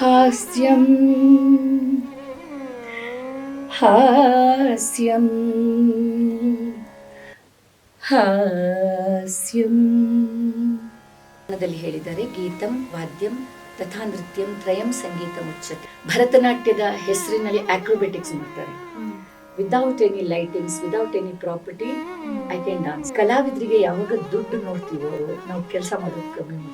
ಹಾಸ್ಯಂ ಹಾಸ್ಯಂ ಹಾಸ್ಯಂ ಹೇಳಿದರೆ ಗೀತಂ ವಾದ್ಯಂ ತಥಾ ನೃತ್ಯಂ ತ್ರಯಂ ಸಂಗೀತ ಮುಚ್ಚತೆ. ಭರತನಾಟ್ಯದ ಹೆಸರಿನಲ್ಲಿ ಆಕ್ರೋಬ್ಯಾಟಿಕ್ಸ್ ಮಾಡ್ತಾರೆ. Without any lightings, without any property I can dance. ಕಲಾವಿದರಿಗೆ ಯಾವಾಗ ದುಡ್ಡು ನೋಡ್ತೀವೋ ನಾವು ಕೆಲಸ ಮಾಡೋದು ಕಮ್ಮಿ.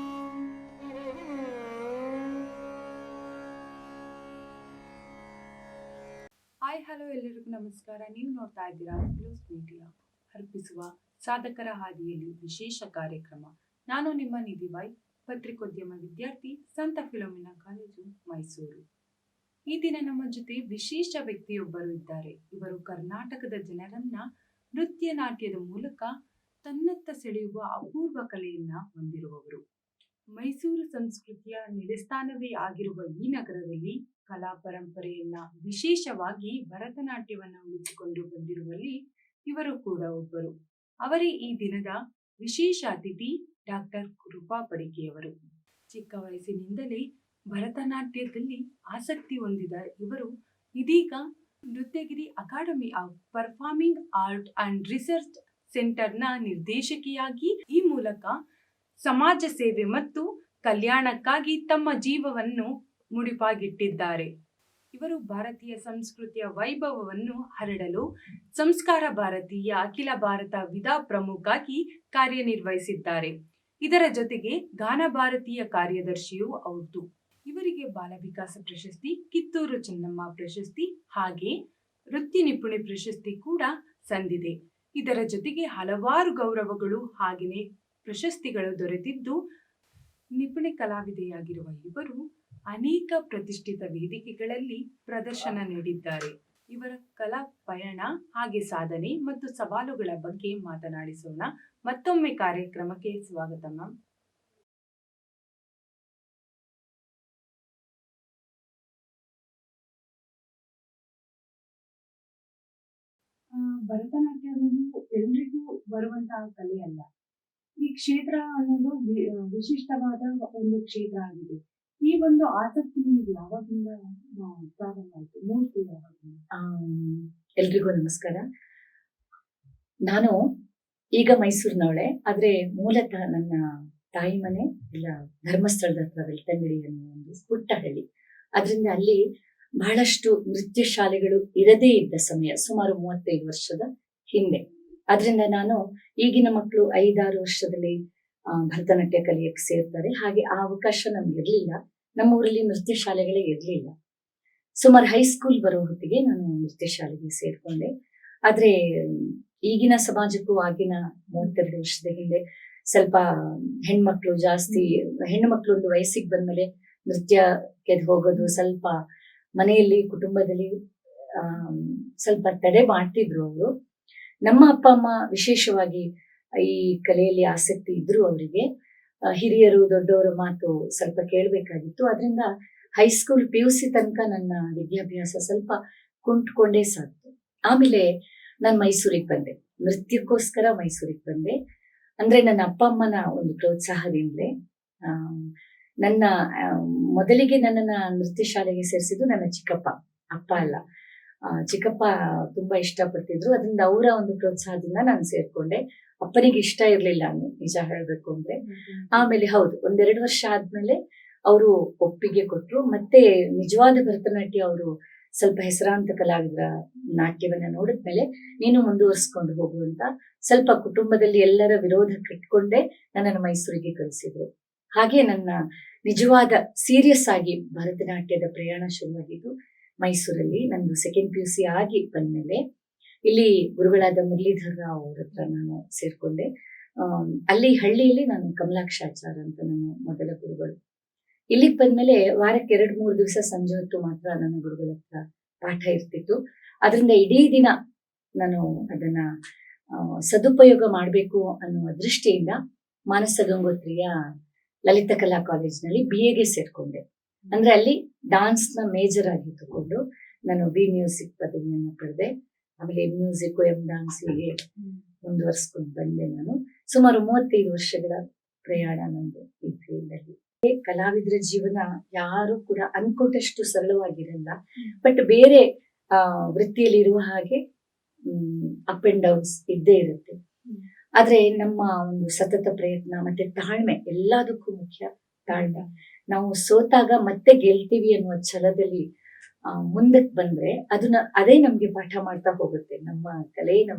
ಹಾಯ್ ಹಲೋ, ಎಲ್ಲರಿಗೂ ನಮಸ್ಕಾರ. ನೀವು ನೋಡ್ತಾ ಇದ್ದೀರಾ ಫ್ಲೋಸ್ ಮೀಡಿಯಾ ಅರ್ಪಿಸುವ ಸಾಧಕರ ಹಾದಿಯಲ್ಲಿ ವಿಶೇಷ ಕಾರ್ಯಕ್ರಮ. ನಾನು ನಿಮ್ಮ ನಿಧಿಬಾಯಿ, ಪತ್ರಿಕೋದ್ಯಮ ವಿದ್ಯಾರ್ಥಿ, ಸಂತ ಫಿಲೋಮಿನಾ ಕಾಲೇಜು, ಮೈಸೂರು. ಈ ದಿನ ನಮ್ಮ ಜೊತೆ ವಿಶೇಷ ವ್ಯಕ್ತಿಯೊಬ್ಬರು ಇದ್ದಾರೆ. ಇವರು ಕರ್ನಾಟಕದ ಜನರನ್ನ ನೃತ್ಯ ನಾಟ್ಯದ ಮೂಲಕ ತನ್ನತ್ತ ಸೆಳೆಯುವ ಅಪೂರ್ವ ಕಲೆಯನ್ನ ಹೊಂದಿರುವವರು. ಮೈಸೂರು ಸಂಸ್ಕೃತಿಯ ನೆಲೆಸ್ಥಾನವೇ ಆಗಿರುವ ಈ ನಗರದಲ್ಲಿ ಕಲಾ ಪರಂಪರೆಯನ್ನ, ವಿಶೇಷವಾಗಿ ಭರತನಾಟ್ಯವನ್ನ ಉಳಿಸಿಕೊಂಡು ಬಂದಿರುವಲ್ಲಿ ಇವರು ಕೂಡ ಒಬ್ಬರು. ಅವರೇ ಈ ದಿನದ ವಿಶೇಷ ಅತಿಥಿ ಡಾಕ್ಟರ್ ಕೃಪಾ ಪಡಿಕೆಯವರು. ಚಿಕ್ಕ ವಯಸ್ಸಿನಿಂದಲೇ ಭರತನಾಟ್ಯದಲ್ಲಿ ಆಸಕ್ತಿ ಹೊಂದಿದ ಇವರು ಇದೀಗ Nrityagiri academy of performing art and research ಸೆಂಟರ್ನ ನಿರ್ದೇಶಕಿಯಾಗಿ ಈ ಮೂಲಕ ಸಮಾಜ ಸೇವೆ ಮತ್ತು ಕಲ್ಯಾಣಕ್ಕಾಗಿ ತಮ್ಮ ಜೀವವನ್ನು ಮುಡಿಪಾಗಿಟ್ಟಿದ್ದಾರೆ. ಇವರು ಭಾರತೀಯ ಸಂಸ್ಕೃತಿಯ ವೈಭವವನ್ನು ಹರಡಲು ಸಂಸ್ಕಾರ ಭಾರತೀಯ ಅಖಿಲ ಭಾರತ ವಿಧಾ ಪ್ರಮುಖಾಗಿ ಕಾರ್ಯನಿರ್ವಹಿಸಿದ್ದಾರೆ. ಇದರ ಜೊತೆಗೆ ಗಾನ ಭಾರತೀಯ ಕಾರ್ಯದರ್ಶಿಯೂ ಹೌದು. ಇವರಿಗೆ ಬಾಲ ವಿಕಾಸ ಪ್ರಶಸ್ತಿ, ಕಿತ್ತೂರು ಚೆನ್ನಮ್ಮ ಪ್ರಶಸ್ತಿ ಹಾಗೆ ವೃತ್ತಿ ನಿಪುಣಿ ಪ್ರಶಸ್ತಿ ಕೂಡ ಸಂದಿದೆ. ಇದರ ಜೊತೆಗೆ ಹಲವಾರು ಗೌರವಗಳು ಹಾಗೆಯೇ ಪ್ರಶಸ್ತಿಗಳು ದೊರೆತಿದ್ದು, ನಿಪುಣಿ ಕಲಾವಿದೆಯಾಗಿರುವ ಇವರು ಅನೇಕ ಪ್ರತಿಷ್ಠಿತ ವೇದಿಕೆಗಳಲ್ಲಿ ಪ್ರದರ್ಶನ ನೀಡಿದ್ದಾರೆ. ಇವರ ಕಲಾ ಪಯಣ ಹಾಗೆ ಸಾಧನೆ ಮತ್ತು ಸವಾಲುಗಳ ಬಗ್ಗೆ ಮಾತನಾಡಿಸೋಣ. ಮತ್ತೊಮ್ಮೆ ಕಾರ್ಯಕ್ರಮಕ್ಕೆ ಸ್ವಾಗತ ಮ್ಯಾಮ್. ಭರತನಾಟ್ಯ ಅನ್ನೋದು ಎಲ್ರಿಗೂ ಬರುವಂತಹ ಕಲೆ ಅಲ್ಲ. ಈ ಕ್ಷೇತ್ರ ಅನ್ನೋದು ವಿಶಿಷ್ಟವಾದ ಒಂದು ಕ್ಷೇತ್ರ ಆಗಿದೆ. ಈ ಒಂದು ಆಸಕ್ತಿ ನಿಮಗೆ ಯಾವಾಗಿಂದ ಪ್ರಾರಂಭ ಆಯ್ತು? ಮೂರ್ತಿ ಯಾವಾಗಿಂದ? ಎಲ್ರಿಗೂ ನಮಸ್ಕಾರ. ನಾನು ಈಗ ಮೈಸೂರಿನವಳೆ, ಆದ್ರೆ ಮೂಲತಃ ನನ್ನ ತಾಯಿ ಮನೆ ಇಲ್ಲ ಧರ್ಮಸ್ಥಳದ ಹತ್ರ ಬೆಳ್ತಂಗಡಿ ಅನ್ನೋ ಒಂದು ಪುಟ್ಟ ಹಳ್ಳಿ. ಅದರಿಂದ ಅಲ್ಲಿ ಬಹಳಷ್ಟು ನೃತ್ಯ ಶಾಲೆಗಳು ಇರದೇ ಇದ್ದ ಸಮಯ, ಸುಮಾರು 35 ವರ್ಷದ ಹಿಂದೆ. ಅದರಿಂದ ನಾನು ಈಗಿನ ಮಕ್ಕಳು 5-6 ವರ್ಷದಲ್ಲಿ ಭರತನಾಟ್ಯ ಕಲಿಯಕ್ಕೆ ಸೇರ್ತಾರೆ. ಹಾಗೆ ಆ ಅವಕಾಶ ನಮ್ಗಿರ್ಲಿಲ್ಲ. ನಮ್ಮ ಊರಲ್ಲಿ ನೃತ್ಯ ಶಾಲೆಗಳೇ ಇರ್ಲಿಲ್ಲ. ಸುಮಾರು ಹೈಸ್ಕೂಲ್ ಬರೋ ಹೊತ್ತಿಗೆ ನಾನು ನೃತ್ಯ ಶಾಲೆಗೆ ಸೇರ್ಕೊಂಡೆ. ಆದ್ರೆ ಈಗಿನ ಸಮಾಜಕ್ಕೂ ಆಗಿನ 32 ವರ್ಷದ ಹಿಂದೆ ಸ್ವಲ್ಪ ಹೆಣ್ಮಕ್ಳು ಜಾಸ್ತಿ, ಹೆಣ್ಣು ಮಕ್ಳು ಒಂದು ವಯಸ್ಸಿಗೆ ಬಂದ್ಮೇಲೆ ನೃತ್ಯಕ್ಕೆ ಹೋಗೋದು ಸ್ವಲ್ಪ ಮನೆಯಲ್ಲಿ ಕುಟುಂಬದಲ್ಲಿ ಸ್ವಲ್ಪ ತಡೆ ಮಾಡ್ತಿದ್ರು ಅವರು. ನಮ್ಮ ಅಪ್ಪ ಅಮ್ಮ ವಿಶೇಷವಾಗಿ ಈ ಕಲೆಯಲ್ಲಿ ಆಸಕ್ತಿ ಇದ್ರು. ಅವರಿಗೆ ಹಿರಿಯರು ದೊಡ್ಡವರ ಮಾತು ಸ್ವಲ್ಪ ಕೇಳಬೇಕಾಗಿತ್ತು. ಅದರಿಂದ ಹೈಸ್ಕೂಲ್ PUC ತನಕ ನನ್ನ ವಿದ್ಯಾಭ್ಯಾಸ ಸ್ವಲ್ಪ ಕುಂಟ್ಕೊಂಡೇ ಸಾಕ್ತು. ಆಮೇಲೆ ನಾನು ಮೈಸೂರಿಗೆ ಬಂದೆ, ನೃತ್ಯಕ್ಕೋಸ್ಕರ ಮೈಸೂರಿಗೆ ಬಂದೆ. ಅಂದ್ರೆ ನನ್ನ ಅಪ್ಪ ಅಮ್ಮನ ಒಂದು ಪ್ರೋತ್ಸಾಹದಿಂದಲೇ. ನನ್ನ ಮೊದಲಿಗೆ ನನ್ನನ್ನ ನೃತ್ಯ ಶಾಲೆಗೆ ಸೇರಿಸಿದ್ದು ನನ್ನ ಚಿಕ್ಕಪ್ಪ, ಅಪ್ಪ ಅಲ್ಲ. ಚಿಕ್ಕಪ್ಪ ತುಂಬಾ ಇಷ್ಟಪಡ್ತಿದ್ರು. ಅದರಿಂದ ಅವರ ಒಂದು ಪ್ರೋತ್ಸಾಹದಿಂದ ನಾನು ಸೇರ್ಕೊಂಡೆ. ಅಪ್ಪನಿಗೆ ಇಷ್ಟ ಇರ್ಲಿಲ್ಲ, ನಿಜ ಹೇಳ್ಬೇಕು ಅಂದ್ರೆ. ಆಮೇಲೆ ಹೌದು, 1-2 ವರ್ಷ ಆದ್ಮೇಲೆ ಅವರು ಒಪ್ಪಿಗೆ ಕೊಟ್ರು. ಮತ್ತೆ ನಿಜವಾದ ಭರತನಾಟ್ಯ ಅವರು ಸ್ವಲ್ಪ ಹೆಸರಾಂತ ಕಲಾವಿದರ ನಾಟ್ಯವನ್ನ ನೋಡಿದ್ಮೇಲೆ ನೀನು ಮುಂದುವರ್ಸ್ಕೊಂಡು ಹೋಗುವಂತ ಸ್ವಲ್ಪ ಕುಟುಂಬದಲ್ಲಿ ಎಲ್ಲರ ವಿರೋಧ ಕಟ್ಕೊಂಡೆ ನನ್ನನ್ನು ಮೈಸೂರಿಗೆ ಕಳಿಸಿದ್ರು. ಹಾಗೆ ನನ್ನ ನಿಜವಾದ ಸೀರಿಯಸ್ ಆಗಿ ಭರತನಾಟ್ಯದ ಪ್ರಯಾಣ ಶುರುವಾಗಿದ್ದು ಮೈಸೂರಲ್ಲಿ. ನಂದು 2nd PUC ಆಗಿ ಬಂದ್ಮೇಲೆ ಇಲ್ಲಿ ಗುರುಗಳಾದ ಮುರಳೀಧರ್ ರಾವ್ ಅವ್ರ ಹತ್ರ ನಾನು ಸೇರ್ಕೊಂಡೆ. ಅಲ್ಲಿ ಹಳ್ಳಿಯಲ್ಲಿ ನಾನು ಕಮಲಾಕ್ಷಾಚಾರ ಅಂತ ನನ್ನ ಮೊದಲ ಗುರುಗಳು. ಇಲ್ಲಿಗೆ ಬಂದ್ಮೇಲೆ ವಾರಕ್ಕೆ 2-3 ದಿವಸ ಸಂಜೆ ಹೊತ್ತು ಮಾತ್ರ ನನ್ನ ಗುರುಗಳ ಹತ್ರ ಪಾಠ ಇರ್ತಿತ್ತು. ಅದರಿಂದ ಇಡೀ ದಿನ ನಾನು ಅದನ್ನ ಸದುಪಯೋಗ ಮಾಡಬೇಕು ಅನ್ನುವ ದೃಷ್ಟಿಯಿಂದ ಮಾನಸ ಗಂಗೋತ್ರಿಯ ಲಲಿತ ಕಲಾ ಕಾಲೇಜಿನಲ್ಲಿ BAಗೆ ಸೇರ್ಕೊಂಡೆ. ಅಂದ್ರೆ ಅಲ್ಲಿ ಡಾನ್ಸ್ ನ ಮೇಜರ್ ಆಗಿ ತಗೊಂಡು ನಾನು B ಮ್ಯೂಸಿಕ್ ಪದವಿಯನ್ನು ಪಡೆದೆ. ಆಮೇಲೆ ಮ್ಯೂಸಿಕ್ ಡಾನ್ಸ್ ಹೀಗೆ ಮುಂದುವರ್ಸ್ಕೊಂಡು ಬಂದೆ. ನಾನು ಸುಮಾರು 35 ವರ್ಷಗಳ ಪ್ರಯಾಣ ನಂದು ಈ ಫೀಲ್ಡ್ ಅಲ್ಲಿ. ಕಲಾವಿದರ ಜೀವನ ಯಾರು ಕೂಡ ಅನ್ಕೊಟ್ಟಷ್ಟು ಸರಳವಾಗಿರಲ್ಲ. ಬಟ್ ಬೇರೆ ವೃತ್ತಿಯಲ್ಲಿ ಇರುವ ಹಾಗೆ ಅಪ್ ಅಂಡ್ ಡೌನ್ಸ್ ಇದ್ದೇ ಇರುತ್ತೆ. ಆದ್ರೆ ನಮ್ಮ ಒಂದು ಸತತ ಪ್ರಯತ್ನ ಮತ್ತೆ ತಾಳ್ಮೆ, ಎಲ್ಲದಕ್ಕೂ ಮುಖ್ಯ ತಾಳ್ಮೆ. ನಾವು ಸೋತಾಗ ಮತ್ತೆ ಗೆಲ್ತೀವಿ ಅನ್ನುವ ಛಲದಲ್ಲಿ ಮುಂದಕ್ಕೆ ಬಂದ್ರೆ ಅದೇ ನಮ್ಗೆ ಪಾಠ ಮಾಡ್ತಾ ಹೋಗುತ್ತೆ. ನಮ್ಮ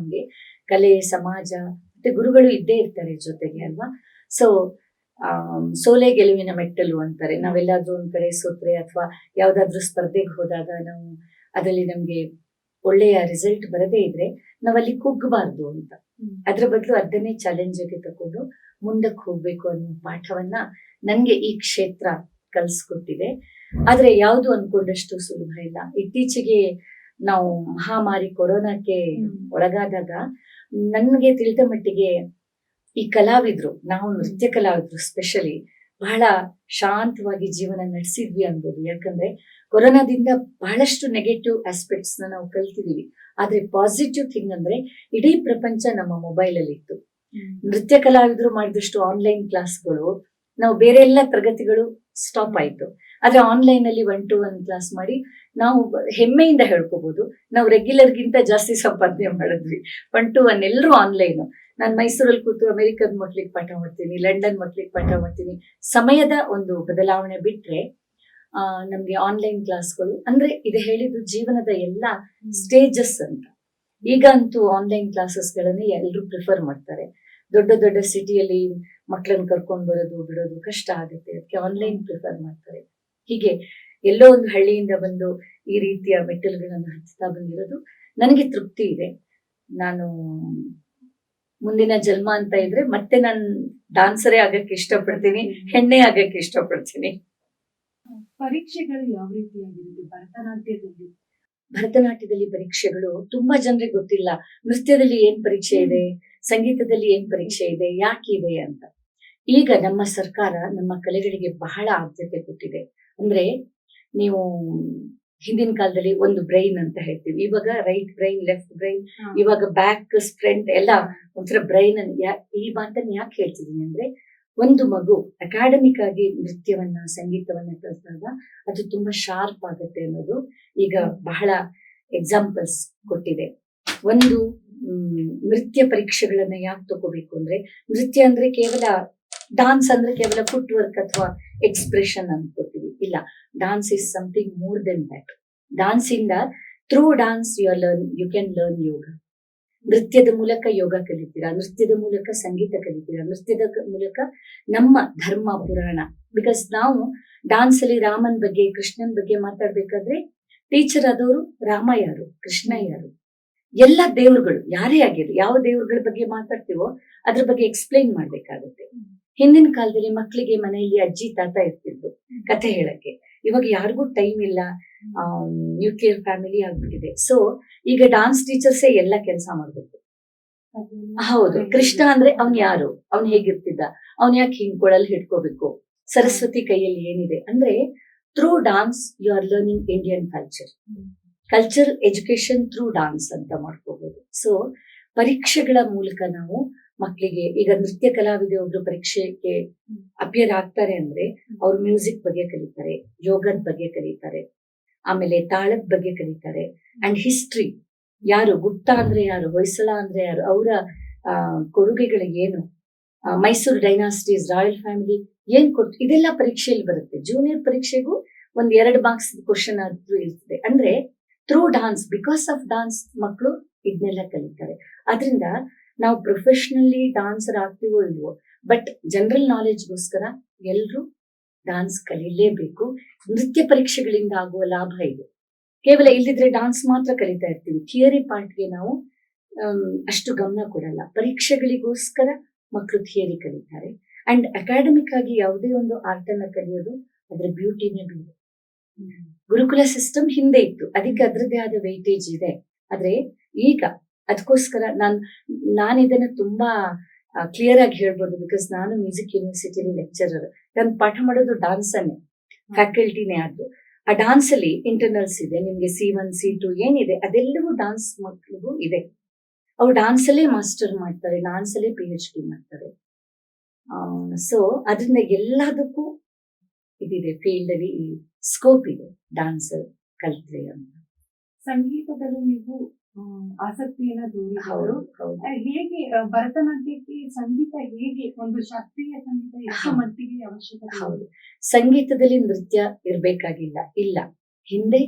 ಕಲೆ, ಸಮಾಜ ಮತ್ತೆ ಗುರುಗಳು ಇದ್ದೇ ಇರ್ತಾರೆ ಜೊತೆಗೆ ಅಲ್ವಾ. ಸೊ ಸೋಲೆ ಗೆಲುವಿನ ಮೆಟ್ಟಲು ಅಂತಾರೆ. ನಾವೆಲ್ಲಾದ್ರೂ ಒಂದ್ ಕಡೆ ಸೋತ್ರೆ ಅಥವಾ ಯಾವ್ದಾದ್ರು ಸ್ಪರ್ಧೆಗೆ ಹೋದಾಗ ನಾವು ಅದರಲ್ಲಿ ನಮ್ಗೆ ಒಳ್ಳೆಯ ರಿಸಲ್ಟ್ ಬರದೇ ಇದ್ರೆ ನಾವಲ್ಲಿ ಕುಗ್ಗಬಾರ್ದು ಅಂತ. ಅದ್ರ ಬದಲು ಅದನ್ನೇ ಚಾಲೆಂಜ್ ಆಗಿ ತಕೊಂಡು ಮುಂದಕ್ಕೆ ಹೋಗ್ಬೇಕು ಅನ್ನೋ ಪಾಠವನ್ನ ನನ್ಗೆ ಈ ಕ್ಷೇತ್ರ ಕಲಿಸ್ಕೊಟ್ಟಿದೆ. ಆದ್ರೆ ಯಾವುದು ಅನ್ಕೊಂಡಷ್ಟು ಸುಲಭ ಇಲ್ಲ. ಇತ್ತೀಚೆಗೆ ನಾವು ಮಹಾಮಾರಿ ಕೊರೋನಾಕ್ಕೆ ಒಳಗಾದಾಗ ನನ್ಗೆ ತಿಳಿದ ಮಟ್ಟಿಗೆ ಈ ಕಲಾವಿದ್ರು, ನಾವು ನೃತ್ಯ ಕಲಾವಿದ್ರು ಸ್ಪೆಷಲಿ ಬಹಳ ಶಾಂತವಾಗಿ ಜೀವನ ನಡೆಸಿದ್ವಿ ಅನ್ಬೋದು. ಯಾಕಂದ್ರೆ ಕೊರೋನಾದಿಂದ ಬಹಳಷ್ಟು ನೆಗೆಟಿವ್ ಆಸ್ಪೆಕ್ಟ್ಸ್ ನಾವು ಕಲ್ತಿದೀವಿ. ಆದ್ರೆ ಪಾಸಿಟಿವ್ ಥಿಂಗ್ ಅಂದ್ರೆ ಇಡೀ ಪ್ರಪಂಚ ನಮ್ಮ ಮೊಬೈಲ್ ಅಲ್ಲಿ ಇತ್ತು. ನೃತ್ಯ ಕಲಾವಿದ್ರು ಮಾಡಿದಷ್ಟು ಆನ್ಲೈನ್ ಕ್ಲಾಸ್ಗಳು, ನಾವು ಬೇರೆ ಎಲ್ಲ ತರಗತಿಗಳು ಸ್ಟಾಪ್ ಆಯ್ತು. ಆದ್ರೆ ಆನ್ಲೈನ್ ಅಲ್ಲಿ 1-to-1 ಕ್ಲಾಸ್ ಮಾಡಿ ನಾವು ಹೆಮ್ಮೆಯಿಂದ ಹೇಳ್ಕೋಬಹುದು, ನಾವು ರೆಗ್ಯುಲರ್ಗಿಂತ ಜಾಸ್ತಿ ಸಂಪಾದನೆ ಮಾಡಿದ್ವಿ. 1-to-1 ಎಲ್ಲರೂ ಆನ್ಲೈನ್. ನಾನು ಮೈಸೂರಲ್ಲಿ ಕೂತು ಅಮೆರಿಕದ ಮಕ್ಳಿಗೆ ಪಾಠ ಮಾಡ್ತೀನಿ, ಲಂಡನ್ ಮಕ್ಳಿಗೆ ಪಾಠ ಮಾಡ್ತೀನಿ. ಸಮಯದ ಒಂದು ಬದಲಾವಣೆ ಬಿಟ್ರೆ ನಮ್ಗೆ ಆನ್ಲೈನ್ ಕ್ಲಾಸ್ಗಳು ಅಂದ್ರೆ ಇದು ಹೇಳಿದ್ದು ಜೀವನದ ಎಲ್ಲ ಸ್ಟೇಜಸ್ ಅಂತ. ಈಗ ಅಂತೂ ಆನ್ಲೈನ್ ಕ್ಲಾಸಸ್ ಗಳನ್ನೇ ಎಲ್ಲರೂ ಪ್ರಿಫರ್ ಮಾಡ್ತಾರೆ. ದೊಡ್ಡ ದೊಡ್ಡ ಸಿಟಿಯಲ್ಲಿ ಮಕ್ಕಳನ್ನ ಕರ್ಕೊಂಡು ಬರೋದು ಬಿಡೋದು ಕಷ್ಟ ಆಗುತ್ತೆ, ಅದಕ್ಕೆ ಆನ್ಲೈನ್ ಪ್ರಿಫರ್ ಮಾಡ್ತಾರೆ. ಹೀಗೆ ಎಲ್ಲೋ ಒಂದು ಹಳ್ಳಿಯಿಂದ ಬಂದು ಈ ರೀತಿಯ ಮೆಟ್ಟಲುಗಳನ್ನು ಹಚ್ಚುತ್ತಾ ಬಂದಿರೋದು ನನಗೆ ತೃಪ್ತಿ ಇದೆ. ನಾನು ಮುಂದಿನ ಜನ್ಮ ಅಂತ ಇದ್ರೆ ಮತ್ತೆ ನಾನು ಡಾನ್ಸರೇ ಆಗಕ್ಕೆ ಇಷ್ಟಪಡ್ತೀನಿ, ಹೆಣ್ಣೆ ಆಗಕ್ಕೆ ಇಷ್ಟಪಡ್ತೀನಿ. ಪರೀಕ್ಷೆಗಳು ಯಾವ ರೀತಿಯಾಗಿರುತ್ತೆ ಭರತನಾಟ್ಯದಲ್ಲಿ ಪರೀಕ್ಷೆಗಳು ತುಂಬಾ ಜನರಿಗೆ ಗೊತ್ತಿಲ್ಲ. ನೃತ್ಯದಲ್ಲಿ ಏನ್ ಪರೀಕ್ಷೆ ಇದೆ, ಸಂಗೀತದಲ್ಲಿ ಏನ್ ಪರೀಕ್ಷೆ ಇದೆ, ಯಾಕಿದೆ ಅಂತ. ಈಗ ನಮ್ಮ ಸರ್ಕಾರ ನಮ್ಮ ಕಲೆಗಳಿಗೆ ಬಹಳ ಆದ್ಯತೆ ಕೊಟ್ಟಿದೆ. ಅಂದ್ರೆ ನೀವು ಹಿಂದಿನ ಕಾಲದಲ್ಲಿ ಒಂದು ಬ್ರೈನ್ ಅಂತ ಹೇಳ್ತೀವಿ, ಇವಾಗ ರೈಟ್ ಬ್ರೈನ್, ಲೆಫ್ಟ್ ಬ್ರೈನ್, ಇವಾಗ ಬ್ಯಾಕ್, ಫ್ರಂಟ್ ಎಲ್ಲ ಒಂಥರ ಬ್ರೈನ್. ಈ ಮಾತನ್ನ ಯಾಕೆ ಹೇಳ್ತಿದೀನಿ ಅಂದ್ರೆ, ಒಂದು ಮಗು ಅಕಾಡೆಮಿಕ್ ಆಗಿ ನೃತ್ಯವನ್ನ ಸಂಗೀತವನ್ನ ಕಲಿತಾಗ ಅದು ತುಂಬಾ ಶಾರ್ಪ್ ಆಗುತ್ತೆ ಅನ್ನೋದು ಈಗ ಬಹಳ ಎಕ್ಸಾಂಪಲ್ಸ್ ಕೊಟ್ಟಿದೆ. ಒಂದು ನೃತ್ಯ ಪರೀಕ್ಷೆಗಳನ್ನ ಯಾಕೆ ತಗೋಬೇಕು ಅಂದ್ರೆ, ನೃತ್ಯ ಅಂದ್ರೆ ಕೇವಲ ಡಾನ್ಸ್ ಅಂದ್ರೆ ಕೇವಲ ಫುಟ್ ವರ್ಕ್ ಅಥವಾ ಎಕ್ಸ್ಪ್ರೆಷನ್ ಅನ್ಕೋತೀವಿ. ಇಲ್ಲ, dance is something more than that. Dance ಇಂದ through dance you can learn yoga. ನೃತ್ಯದ ಮೂಲಕ ಯೋಗ ಕಲಿತೀರಾ, ನೃತ್ಯದ ಮೂಲಕ ಸಂಗೀತ ಕಲಿತೀರಾ, ನೃತ್ಯದ ಮೂಲಕ ನಮ್ಮ ಧರ್ಮ ಪುರಾಣ. ಬಿಕಾಸ್ ನಾವು ಡಾನ್ಸ್ ಅಲ್ಲಿ ರಾಮನ್ ಬಗ್ಗೆ, ಕೃಷ್ಣನ್ ಬಗ್ಗೆ ಮಾತಾಡ್ಬೇಕಾದ್ರೆ ಟೀಚರ್ ಆದವರು ರಾಮ ಯಾರು, ಕೃಷ್ಣ ಯಾರು, ಎಲ್ಲ ದೇವರುಗಳು ಯಾರೇ ಆಗಿರ್ಲಿ, ಯಾವ ದೇವರುಗಳ ಬಗ್ಗೆ ಮಾತಾಡ್ತೀವೋ ಅದ್ರ ಬಗ್ಗೆ ಎಕ್ಸ್ಪ್ಲೈನ್ ಮಾಡ್ಬೇಕಾಗುತ್ತೆ. ಹಿಂದಿನ ಕಾಲದಲ್ಲಿ ಮಕ್ಕಳಿಗೆ ಮನೆಯಲ್ಲಿ ಅಜ್ಜಿ ತಾತ ಇರ್ತಿದ್ರು ಕಥೆ ಹೇಳಕ್ಕೆ. ಇವಾಗ ಯಾರಿಗೂ ಟೈಮ್ ಇಲ್ಲ, ನ್ಯೂಕ್ಲಿಯರ್ ಫ್ಯಾಮಿಲಿ ಆಗ್ಬಿಟ್ಟಿದೆ. ಸೊ ಈಗ ಡಾನ್ಸ್ ಟೀಚರ್ಸೇ ಎಲ್ಲ ಕೆಲಸ ಮಾಡ್ಬೇಕು. ಹೌದು, ಕೃಷ್ಣ ಅಂದ್ರೆ ಅವ್ನ್ ಯಾರು, ಅವ್ನ್ ಹೇಗಿರ್ತಿದ್ದ, ಅವ್ನ್ ಯಾಕೆ ಹಿಂಕೊಳಲ್ ಹಿಡ್ಕೋಬೇಕು, ಸರಸ್ವತಿ ಕೈಯಲ್ಲಿ ಏನಿದೆ ಅಂದ್ರೆ, through dance you are learning Indian culture education through dance ಅಂತ ಮಾಡ್ಕೋಬಹುದು. ಸೊ ಪರೀಕ್ಷೆಗಳ ಮೂಲಕ ನಾವು ಮಕ್ಕಳಿಗೆ, ಈಗ ನೃತ್ಯ ಕಲಾವಿದೆ ಒಬ್ರು ಪರೀಕ್ಷೆಗೆ ಅಪಿಯರ್ ಆಗ್ತಾರೆ ಅಂದ್ರೆ ಅವ್ರು ಮ್ಯೂಸಿಕ್ ಬಗ್ಗೆ ಕಲಿತಾರೆ, ಯೋಗದ ಬಗ್ಗೆ ಕಲಿತಾರೆ, ಆಮೇಲೆ ತಾಳದ ಬಗ್ಗೆ ಕಲಿತಾರೆ, ಅಂಡ್ ಹಿಸ್ಟ್ರಿ, ಯಾರು ಗುಪ್ತಾ ಅಂದ್ರೆ ಯಾರು, ಹೊಯ್ಸಳ ಅಂದ್ರೆ ಯಾರು, ಅವರ ಕೊಡುಗೆಗಳು ಏನು, ಮೈಸೂರು ಡೈನಾಸ್ಟೀಸ್, ರಾಯಲ್ ಫ್ಯಾಮಿಲಿ ಏನ್ ಕೊಟ್ಟು, ಇದೆಲ್ಲ ಪರೀಕ್ಷೆಯಲ್ಲಿ ಬರುತ್ತೆ. ಜೂನಿಯರ್ ಪರೀಕ್ಷೆಗೂ 1-2 ಮಾರ್ಕ್ಸ್ ಕ್ವಶನ್ ಆದ್ರೂ ಇರ್ತದೆ. ಅಂದ್ರೆ through dance, because of dance ಮಕ್ಕಳು ಇದನ್ನೆಲ್ಲ ಕಲಿತಾರೆ. ಆದ್ರಿಂದ ನಾವು ಪ್ರೊಫೆಷನಲಿ ಡಾನ್ಸರ್ ಆಗ್ತೀವೋ ಇಲ್ವೋ, ಬಟ್ ಜನರಲ್ ನಾಲೆಜ್ಗೋಸ್ಕರ ಎಲ್ರು ಡಾನ್ಸ್ ಕಲೀಲೇಬೇಕು. ನೃತ್ಯ ಪರೀಕ್ಷೆಗಳಿಂದ ಆಗುವ ಲಾಭ ಇದು. ಕೇವಲ ಇಲ್ದಿದ್ರೆ ಡಾನ್ಸ್ ಮಾತ್ರ ಕಲಿತಾ ಇರ್ತೀವಿ, ಥಿಯರಿ ಪಾರ್ಟ್ಗೆ ನಾವು ಅಷ್ಟು ಗಮನ ಕೊಡಲ್ಲ. ಪರೀಕ್ಷೆಗಳಿಗೋಸ್ಕರ ಮಕ್ಕಳು ಥಿಯರಿ ಕಲಿತಾರೆ. ಅಂಡ್ ಅಕಾಡೆಮಿಕ್ ಆಗಿ ಯಾವುದೇ ಒಂದು ಆರ್ಟ್ ಅನ್ನ ಕಲಿಯೋದು ಅದ್ರ ಬ್ಯೂಟಿನೇ ಬೇರೆ. ಗುರುಕುಲ ಸಿಸ್ಟಮ್ ಹಿಂದೆ ಇತ್ತು, ಅದಕ್ಕೆ ಅದ್ರದ್ದೇ ಆದ ವೆಯ್ಟೇಜ್ ಇದೆ. ಆದ್ರೆ ಈಗ ಅದಕ್ಕೋಸ್ಕರ ನಾನು ಇದನ್ನ ತುಂಬಾ ಕ್ಲಿಯರ್ ಆಗಿ ಹೇಳ್ಬೋದು. ಬಿಕಾಸ್ ನಾನು ಮ್ಯೂಸಿಕ್ ಯೂನಿವರ್ಸಿಟಿಲಿ ಲೆಕ್ಚರರ್, ನಾನು ಪಾಠ ಮಾಡೋದು ಡಾನ್ಸ್ ಅನ್ನೇ, ಫ್ಯಾಕಲ್ಟಿನೇ ಆದ್ರು. ಆ ಡಾನ್ಸ್ ಅಲ್ಲಿ ಇಂಟರ್ನಲ್ಸ್ ಇದೆ, ನಿಮ್ಗೆ C1 C2 ಏನಿದೆ ಅದೆಲ್ಲವೂ ಡಾನ್ಸ್ ಮಕ್ಕಳಿಗೂ ಇದೆ. ಅವ್ರು ಡಾನ್ಸ್ ಅಲ್ಲೇ ಮಾಸ್ಟರ್ ಮಾಡ್ತಾರೆ, ಡಾನ್ಸ್ ಅಲ್ಲೇ PhD ಮಾಡ್ತಾರೆ. ಸೊ ಅದರಿಂದ ಎಲ್ಲದಕ್ಕೂ ಇದಿದೆ, ಫೀಲ್ಡ್ ಅಲ್ಲಿ ಸ್ಕೋಪ್ ಇದೆ ಡಾನ್ಸ್ ಕಲ್ತ್ರೆ ಅಂತ. ಸಂಗೀತದಲ್ಲಿ ನೀವು ಆಸಕ್ತಿಯನ್ನ ಹೌದು ತೋರಿಸಿದ್ರು. ಹೌದು ಹೇಗೆ ಭರತನಾಟ್ಯಕ್ಕೆ ಸಂಗೀತ ಹೇಗೆ ಒಂದು ಶಾಸ್ತ್ರೀಯ ಸಂಗೀತ ಎಷ್ಟು ಹೌದು. ಮಟ್ಟಿಗೆ ಅವಶ್ಯಕತೆ ಇದೆ? ಹೌದು. ಸಂಗೀತದಲ್ಲಿ ನೃತ್ಯ ಇರ್ಬೇಕಾಗಿಲ್ಲ, ಇಲ್ಲ. ಹಿಂದೆ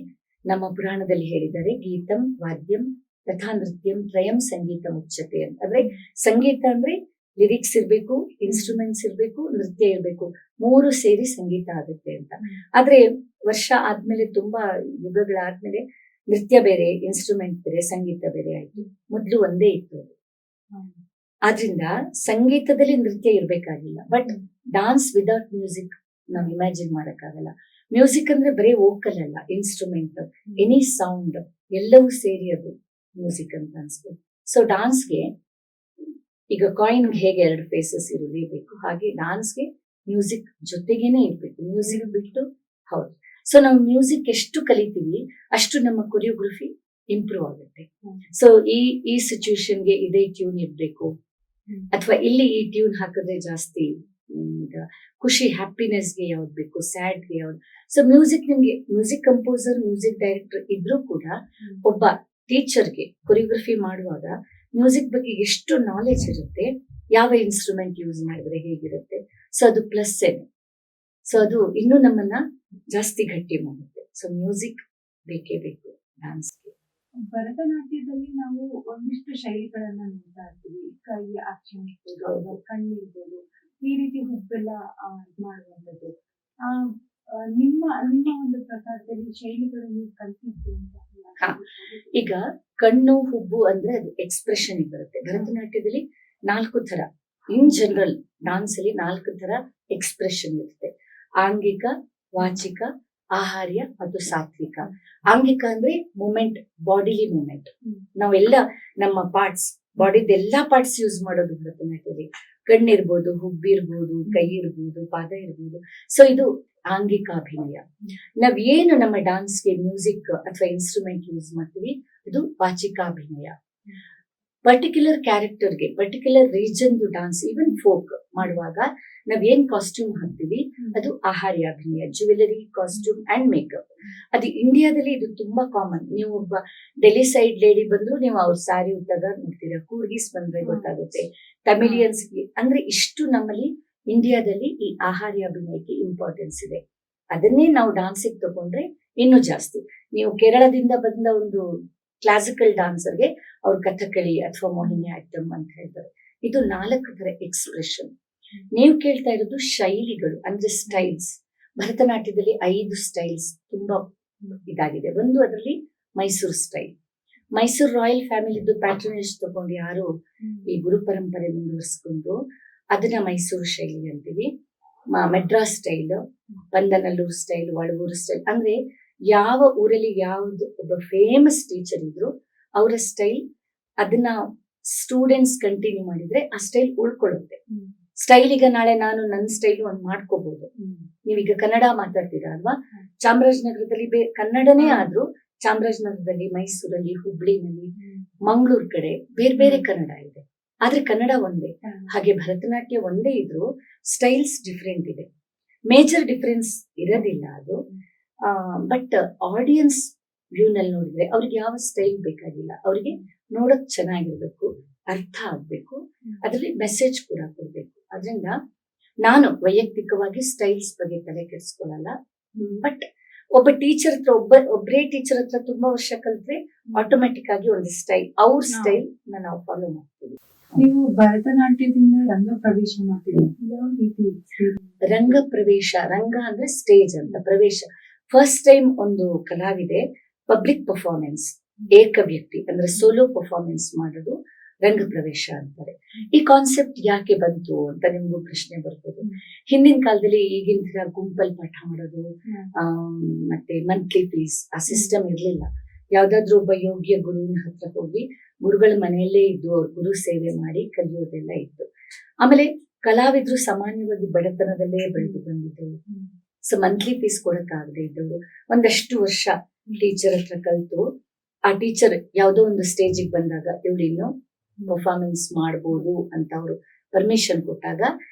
ನಮ್ಮ ಪುರಾಣದಲ್ಲಿ ಹೇಳಿದ್ದಾರೆ, ಗೀತಂ ವಾದ್ಯಂ ತಥಾ ನೃತ್ಯಂ ತ್ರಯಂ ಸಂಗೀತ ಮುಚ್ಚತೆ ಅಂತ. ಅಂದ್ರೆ ಸಂಗೀತ ಅಂದ್ರೆ ಲಿರಿಕ್ಸ್ ಇರ್ಬೇಕು, ಇನ್ಸ್ಟ್ರೂಮೆಂಟ್ಸ್ ಇರ್ಬೇಕು, ನೃತ್ಯ ಇರ್ಬೇಕು, 3 ಸೇರಿ ಸಂಗೀತ ಆಗುತ್ತೆ ಅಂತ. ಆದ್ರೆ ವರ್ಷ ಆದ್ಮೇಲೆ, ತುಂಬಾ ಯುಗಗಳಾದ್ಮೇಲೆ ನೃತ್ಯ ಬೇರೆ, ಇನ್ಸ್ಟ್ರೂಮೆಂಟ್ ಬೇರೆ, ಸಂಗೀತ ಬೇರೆ ಆಯ್ತು. ಮೊದ್ಲು ಒಂದೇ ಇತ್ತು ಅದು. ಆದ್ರಿಂದ ಸಂಗೀತದಲ್ಲಿ ನೃತ್ಯ ಇರ್ಬೇಕಾಗಿಲ್ಲ. ಬಟ್ ಡಾನ್ಸ್ ವಿದೌಟ್ ಮ್ಯೂಸಿಕ್ ನಾವು ಇಮ್ಯಾಜಿನ್ ಮಾಡಕ್ಕಾಗಲ್ಲ. ಮ್ಯೂಸಿಕ್ ಅಂದ್ರೆ ಬರೀ ವೋಕಲ್ ಅಲ್ಲ, ಇನ್ಸ್ಟ್ರೂಮೆಂಟ್, ಎನಿ ಸೌಂಡ್ ಎಲ್ಲವೂ ಸೇರಿ ಅದು ಮ್ಯೂಸಿಕ್ ಅಂತ ಅನ್ಸ್ಬೋದು. ಸೊ ಡಾನ್ಸ್ಗೆ ಈಗ ಕಾಯಿನ್ ಹೇಗೆ 2 ಫೇಸಸ್ ಇರಲೇಬೇಕು, ಹಾಗೆ ಡಾನ್ಸ್ಗೆ ಮ್ಯೂಸಿಕ್ ಜೊತೆಗೇನೆ ಇರ್ಬೇಕು. ಮ್ಯೂಸಿಕ್ ಬಿಟ್ಟು ಹೌದು. ಸೊ ನಾವು ಮ್ಯೂಸಿಕ್ ಎಷ್ಟು ಕಲಿತೀವಿ ಅಷ್ಟು ನಮ್ಮ ಕೊರಿಯೋಗ್ರಫಿ ಇಂಪ್ರೂವ್ ಆಗುತ್ತೆ. ಸೊ ಈ ಸಿಚುವೇಶನ್ಗೆ ಇದೇ ಟ್ಯೂನ್ ಇರ್ಬೇಕು, ಅಥವಾ ಇಲ್ಲಿ ಈ ಟ್ಯೂನ್ ಹಾಕಿದ್ರೆ ಜಾಸ್ತಿ ಈಗ ಖುಷಿ ಹ್ಯಾಪಿನೆಸ್ಗೆ ಯಾವ್ದು ಬೇಕು, ಸ್ಯಾಡ್ಗೆ ಯಾವ್ದು. ಸೊ ಮ್ಯೂಸಿಕ್, ನಿಮ್ಗೆ ಮ್ಯೂಸಿಕ್ ಕಂಪೋಸರ್, ಮ್ಯೂಸಿಕ್ ಡೈರೆಕ್ಟರ್ ಇದ್ರೂ ಕೂಡ ಒಬ್ಬ ಟೀಚರ್ಗೆ ಕೊರಿಯೋಗ್ರಫಿ ಮಾಡುವಾಗ ಮ್ಯೂಸಿಕ್ ಬಗ್ಗೆ ಎಷ್ಟು ನಾಲೆಜ್ ಇರುತ್ತೆ, ಯಾವ ಇನ್ಸ್ಟ್ರೂಮೆಂಟ್ ಯೂಸ್ ಮಾಡಿದ್ರೆ ಹೇಗಿರುತ್ತೆ, ಸೊ ಅದು ಪ್ಲಸ್ ಏನು. ಸೊ ಅದು ಇನ್ನೂ ನಮ್ಮನ್ನ ಜಾಸ್ತಿ ಗಟ್ಟಿ ಮಾಡುತ್ತೆ. ಸೊ ಮ್ಯೂಸಿಕ್ ಬೇಕೇ ಬೇಕು ಡಾನ್ಸ್ಗೆ. ಭರತನಾಟ್ಯದಲ್ಲಿ ನಾವು ಒಂದಿಷ್ಟು ಶೈಲಿಗಳನ್ನ ನೋಡ್ತಾ ಇರ್ತೀವಿ. ಕೈ ಆಕ್ಷನ್ ಇರ್ಬೋದು, ಕಣ್ಣಿರ್ಬೋದು, ಈ ರೀತಿ ಹುಬ್ಬೆಲ್ಲ ಮಾಡುವಂಥದ್ದು. ನಿಮ್ಮ ಒಂದು ಪ್ರಕಾರದಲ್ಲಿ ಶೈಲಿಗಳನ್ನು ಕಲ್ತಿದ್ದು ಅಂತ ಹಾ. ಈಗ ಕಣ್ಣು ಹುಬ್ಬು ಅಂದ್ರೆ ಅದು ಎಕ್ಸ್ಪ್ರೆಷನ್ ಬರುತ್ತೆ. ಭರತನಾಟ್ಯದಲ್ಲಿ 4 ತರ, ಇನ್ ಜನರಲ್ ಡಾನ್ಸ್ ಅಲ್ಲಿ 4 ತರ ಎಕ್ಸ್ಪ್ರೆಷನ್ ಇರುತ್ತೆ. ಆಂಗಿಕ, ವಾಚಿಕ, ಆಹಾರ್ಯ ಮತ್ತು ಸಾತ್ವಿಕ. ಆಂಗಿಕ ಅಂದ್ರೆ ಮೂಮೆಂಟ್, ಬಾಡಿಲಿ ಮೂಮೆಂಟ್. ನಾವೆಲ್ಲ ನಮ್ಮ ಪಾರ್ಟ್ಸ್, ಬಾಡಿದ ಎಲ್ಲಾ ಪಾರ್ಟ್ಸ್ ಯೂಸ್ ಮಾಡೋದು ಭರತನಾಟ್ಯದಲ್ಲಿ. ಕಣ್ಣಿರ್ಬೋದು, ಹುಬ್ಬಿರ್ಬೋದು, ಕೈ ಇರ್ಬೋದು, ಪಾದ ಇರ್ಬೋದು. ಸೊ ಇದು ಆಂಗಿಕ ಅಭಿನಯ. ನಾವ್ ಏನು ನಮ್ಮ ಡಾನ್ಸ್ಗೆ ಮ್ಯೂಸಿಕ್ ಅಥವಾ ಇನ್ಸ್ಟ್ರೂಮೆಂಟ್ ಯೂಸ್ ಮಾಡ್ತೀವಿ ಅದು ವಾಚಿಕ ಅಭಿನಯ. ಪರ್ಟಿಕ್ಯುಲರ್ ಕ್ಯಾರೆಕ್ಟರ್ಗೆ, particular region dance, even folk ಮಾಡುವಾಗ ನಾವ್ ಏನ್ ಕಾಸ್ಟ್ಯೂಮ್ ಹಾಕ್ತೀವಿ ಅದು ಆಹಾರ್ಯ ಅಭಿನಯ. Jewellery, costume and makeup. ಅದು ಇಂಡಿಯಾದಲ್ಲಿ ಇದು ತುಂಬಾ ಕಾಮನ್. ನೀವು ಒಬ್ಬ ಡೆಲ್ಲಿ ಸೈಡ್ ಲೇಡಿ ಬಂದ್ರು ನೀವು ಅವ್ರ ಸ್ಯಾರಿ ಉಟ್ಟಾಗ ನೋಡ್ತೀರಾ, ಕೂರ್ಗಿಸ್ ಬಂದ್ರೆ ಗೊತ್ತಾಗುತ್ತೆ, ತಮಿಳಿಯನ್ಸ್ ಅಂದ್ರೆ ಇಷ್ಟು ನಮ್ಮಲ್ಲಿ ಇಂಡಿಯಾದಲ್ಲಿ ಈ ಆಹಾರ್ಯ ಅಭಿನಯಕ್ಕೆ ಇಂಪಾರ್ಟೆನ್ಸ್ ಇದೆ. ಅದನ್ನೇ ನಾವು ಡಾನ್ಸಿಗೆ ತಗೊಂಡ್ರೆ ಇನ್ನೂ ಜಾಸ್ತಿ. ನೀವು ಕೇರಳದಿಂದ ಬಂದ ಒಂದು ಕ್ಲಾಸಿಕಲ್ ಡಾನ್ಸರ್ಗೆ ಅವ್ರ ಕಥಕಳಿ ಅಥವಾ ಮೋಹಿನಿ ಆಟ್ಟಂ ಅಂತ ಹೇಳ್ತಾರೆ. ಇದು 4 ತರ ಎಕ್ಸ್ಪ್ರೆಷನ್. ನೀವು ಕೇಳ್ತಾ ಇರೋದು ಶೈಲಿಗಳು ಅಂದ್ರೆ ಸ್ಟೈಲ್ಸ್. ಭರತನಾಟ್ಯದಲ್ಲಿ 5 ಸ್ಟೈಲ್ಸ್ ತುಂಬಾ ಇದಾಗಿದೆ. ಒಂದು ಅದರಲ್ಲಿ ಮೈಸೂರು ಸ್ಟೈಲ್. ಮೈಸೂರು ರಾಯಲ್ ಫ್ಯಾಮಿಲಿದು ಪ್ಯಾಟ್ರನೇಜ್ ತಗೊಂಡು ಯಾರು ಈ ಗುರು ಪರಂಪರೆ ಮುಂದುವರಿಸ್ಕೊಂಡು ಅದನ್ನ ಮೈಸೂರು ಶೈಲಿ ಅಂತೀವಿ. Madras style, Pandanallur style, Vazhuvoor style. ಅಂದ್ರೆ ಯಾವ ಊರಲ್ಲಿ ಯಾವ್ದು ಒಬ್ಬ ಫೇಮಸ್ ಟೀಚರ್ ಇದ್ರು ಅವರ ಸ್ಟೈಲ್, ಅದನ್ನ ಸ್ಟೂಡೆಂಟ್ಸ್ ಕಂಟಿನ್ಯೂ ಮಾಡಿದ್ರೆ ಆ ಸ್ಟೈಲ್ ಉಳ್ಕೊಳ್ಳುತ್ತೆ. ಸ್ಟೈಲ್ ಈಗ ನಾಳೆ ನಾನು ನನ್ನ ಸ್ಟೈಲ್ ಒಂದು ಮಾಡ್ಕೋಬಹುದು. ನೀವೀಗ ಕನ್ನಡ ಮಾತಾಡ್ತೀರಾ ಅಲ್ವಾ, ಚಾಮರಾಜನಗರದಲ್ಲಿ ಕನ್ನಡನೇ ಆದ್ರೂ ಚಾಮರಾಜನಗರದಲ್ಲಿ, ಮೈಸೂರಲ್ಲಿ, ಹುಬ್ಳಿನಲ್ಲಿ, ಮಂಗಳೂರು ಕಡೆ ಬೇರೆ ಬೇರೆ ಕನ್ನಡ ಇದೆ, ಆದ್ರೆ ಕನ್ನಡ ಒಂದೇ. ಹಾಗೆ ಭರತನಾಟ್ಯ ಒಂದೇ ಇದ್ರು ಸ್ಟೈಲ್ಸ್ ಡಿಫ್ರೆಂಟ್ ಇದೆ. ಮೇಜರ್ ಡಿಫ್ರೆನ್ಸ್ ಇರೋದಿಲ್ಲ ಅದು. ಬಟ್ ಆಡಿಯನ್ಸ್ ವ್ಯೂ ನಲ್ಲಿ ನೋಡಿದ್ರೆ ಅವ್ರಿಗೆ ಯಾವ ಸ್ಟೈಲ್ ಬೇಕಾಗಿಲ್ಲ, ಅವ್ರಿಗೆ ನೋಡಕ್ ಚೆನ್ನಾಗಿರ್ಬೇಕು, ಅರ್ಥ ಆಗ್ಬೇಕು, ಅದ್ರಲ್ಲಿ ಮೆಸೇಜ್ ಕೂಡ ಕೊಡ್ಬೇಕು. ಅದರಿಂದ ನಾನು ವೈಯಕ್ತಿಕವಾಗಿ ಸ್ಟೈಲ್ಸ್ ಬಗ್ಗೆ ತಲೆ ಕೆಡಿಸ್ಕೊಳ್ಳಲ್ಲ. ಬಟ್ ಒಬ್ಬ ಟೀಚರ್ ಹತ್ರ, ಒಬ್ಬರೇ ಟೀಚರ್ ಹತ್ರ ತುಂಬಾ ವರ್ಷ ಕಲ್ತ್ರೆ ಆಟೋಮೆಟಿಕ್ ಆಗಿ ಒಂದು ಸ್ಟೈಲ್, ಅವ್ರ ಸ್ಟೈಲ್ ನಾವು ಫಾಲೋ ಮಾಡ್ತೀವಿ. ನೀವು ಭರತನಾಟ್ಯದಿಂದ ರಂಗ ಪ್ರವೇಶ ಮಾಡ್ತೀವಿ, ಯಾವ ರೀತಿ? ರಂಗ ಪ್ರವೇಶ, ರಂಗ ಅಂದ್ರೆ ಸ್ಟೇಜ್ ಅಂತ, ಪ್ರವೇಶ ಫಸ್ಟ್ ಟೈಮ್ ಒಂದು ಕಲಾವಿದೆ ಪಬ್ಲಿಕ್ ಪರ್ಫಾರ್ಮೆನ್ಸ್, ಏಕ ವ್ಯಕ್ತಿ ಅಂದ್ರೆ ಸೋಲೋ ಪರ್ಫಾರ್ಮೆನ್ಸ್ ಮಾಡೋದು ರಂಗ ಪ್ರವೇಶ ಅಂತಾರೆ. ಈ ಕಾನ್ಸೆಪ್ಟ್ ಯಾಕೆ ಬಂತು ಅಂತ ನಿಮ್ಗೂ ಪ್ರಶ್ನೆ ಬರ್ಬೋದು. ಹಿಂದಿನ ಕಾಲದಲ್ಲಿ ಈಗಿನ ತರ ಗುಂಪಲ್ಲಿ ಪಾಠ ಮಾಡೋದು, ಮತ್ತೆ ಮಂತ್ಲಿ ಫೀಸ್, ಆ ಸಿಸ್ಟಮ್ ಇರ್ಲಿಲ್ಲ. ಯಾವ್ದಾದ್ರು ಒಬ್ಬ ಯೋಗ್ಯ ಗುರುವಿನ ಹತ್ರ ಹೋಗಿ ಗುರುಗಳ ಮನೆಯಲ್ಲೇ ಇದ್ದು ಅವ್ರ ಗುರು ಸೇವೆ ಮಾಡಿ ಕಲಿಯೋದೆಲ್ಲ ಇತ್ತು. ಆಮೇಲೆ ಕಲಾವಿದ್ರು ಸಾಮಾನ್ಯವಾಗಿ ಬಡತನದಲ್ಲೇ ಬೆಳೆದು ಬಂದಿದ್ದವರು. ಸೊ ಮಂತ್ಲಿ ಫೀಸ್ ಕೊಡಕ್ಕಾಗದೆ ಇದ್ದವರು ಒಂದಷ್ಟು ವರ್ಷ ಟೀಚರ್ ಹತ್ರ ಕಲ್ತು, ಆ ಟೀಚರ್ ಯಾವ್ದೋ ಒಂದು ಸ್ಟೇಜಿಗೆ ಬಂದಾಗ ಇವಳು ಇನ್ನು ಪರ್ಫಾರ್ಮೆನ್ಸ್ ಮಾಡ್ಬೋದು ಅಂತ ಅವರು ಪರ್ಮಿಷನ್ ಕೊಟ್ಟಾಗ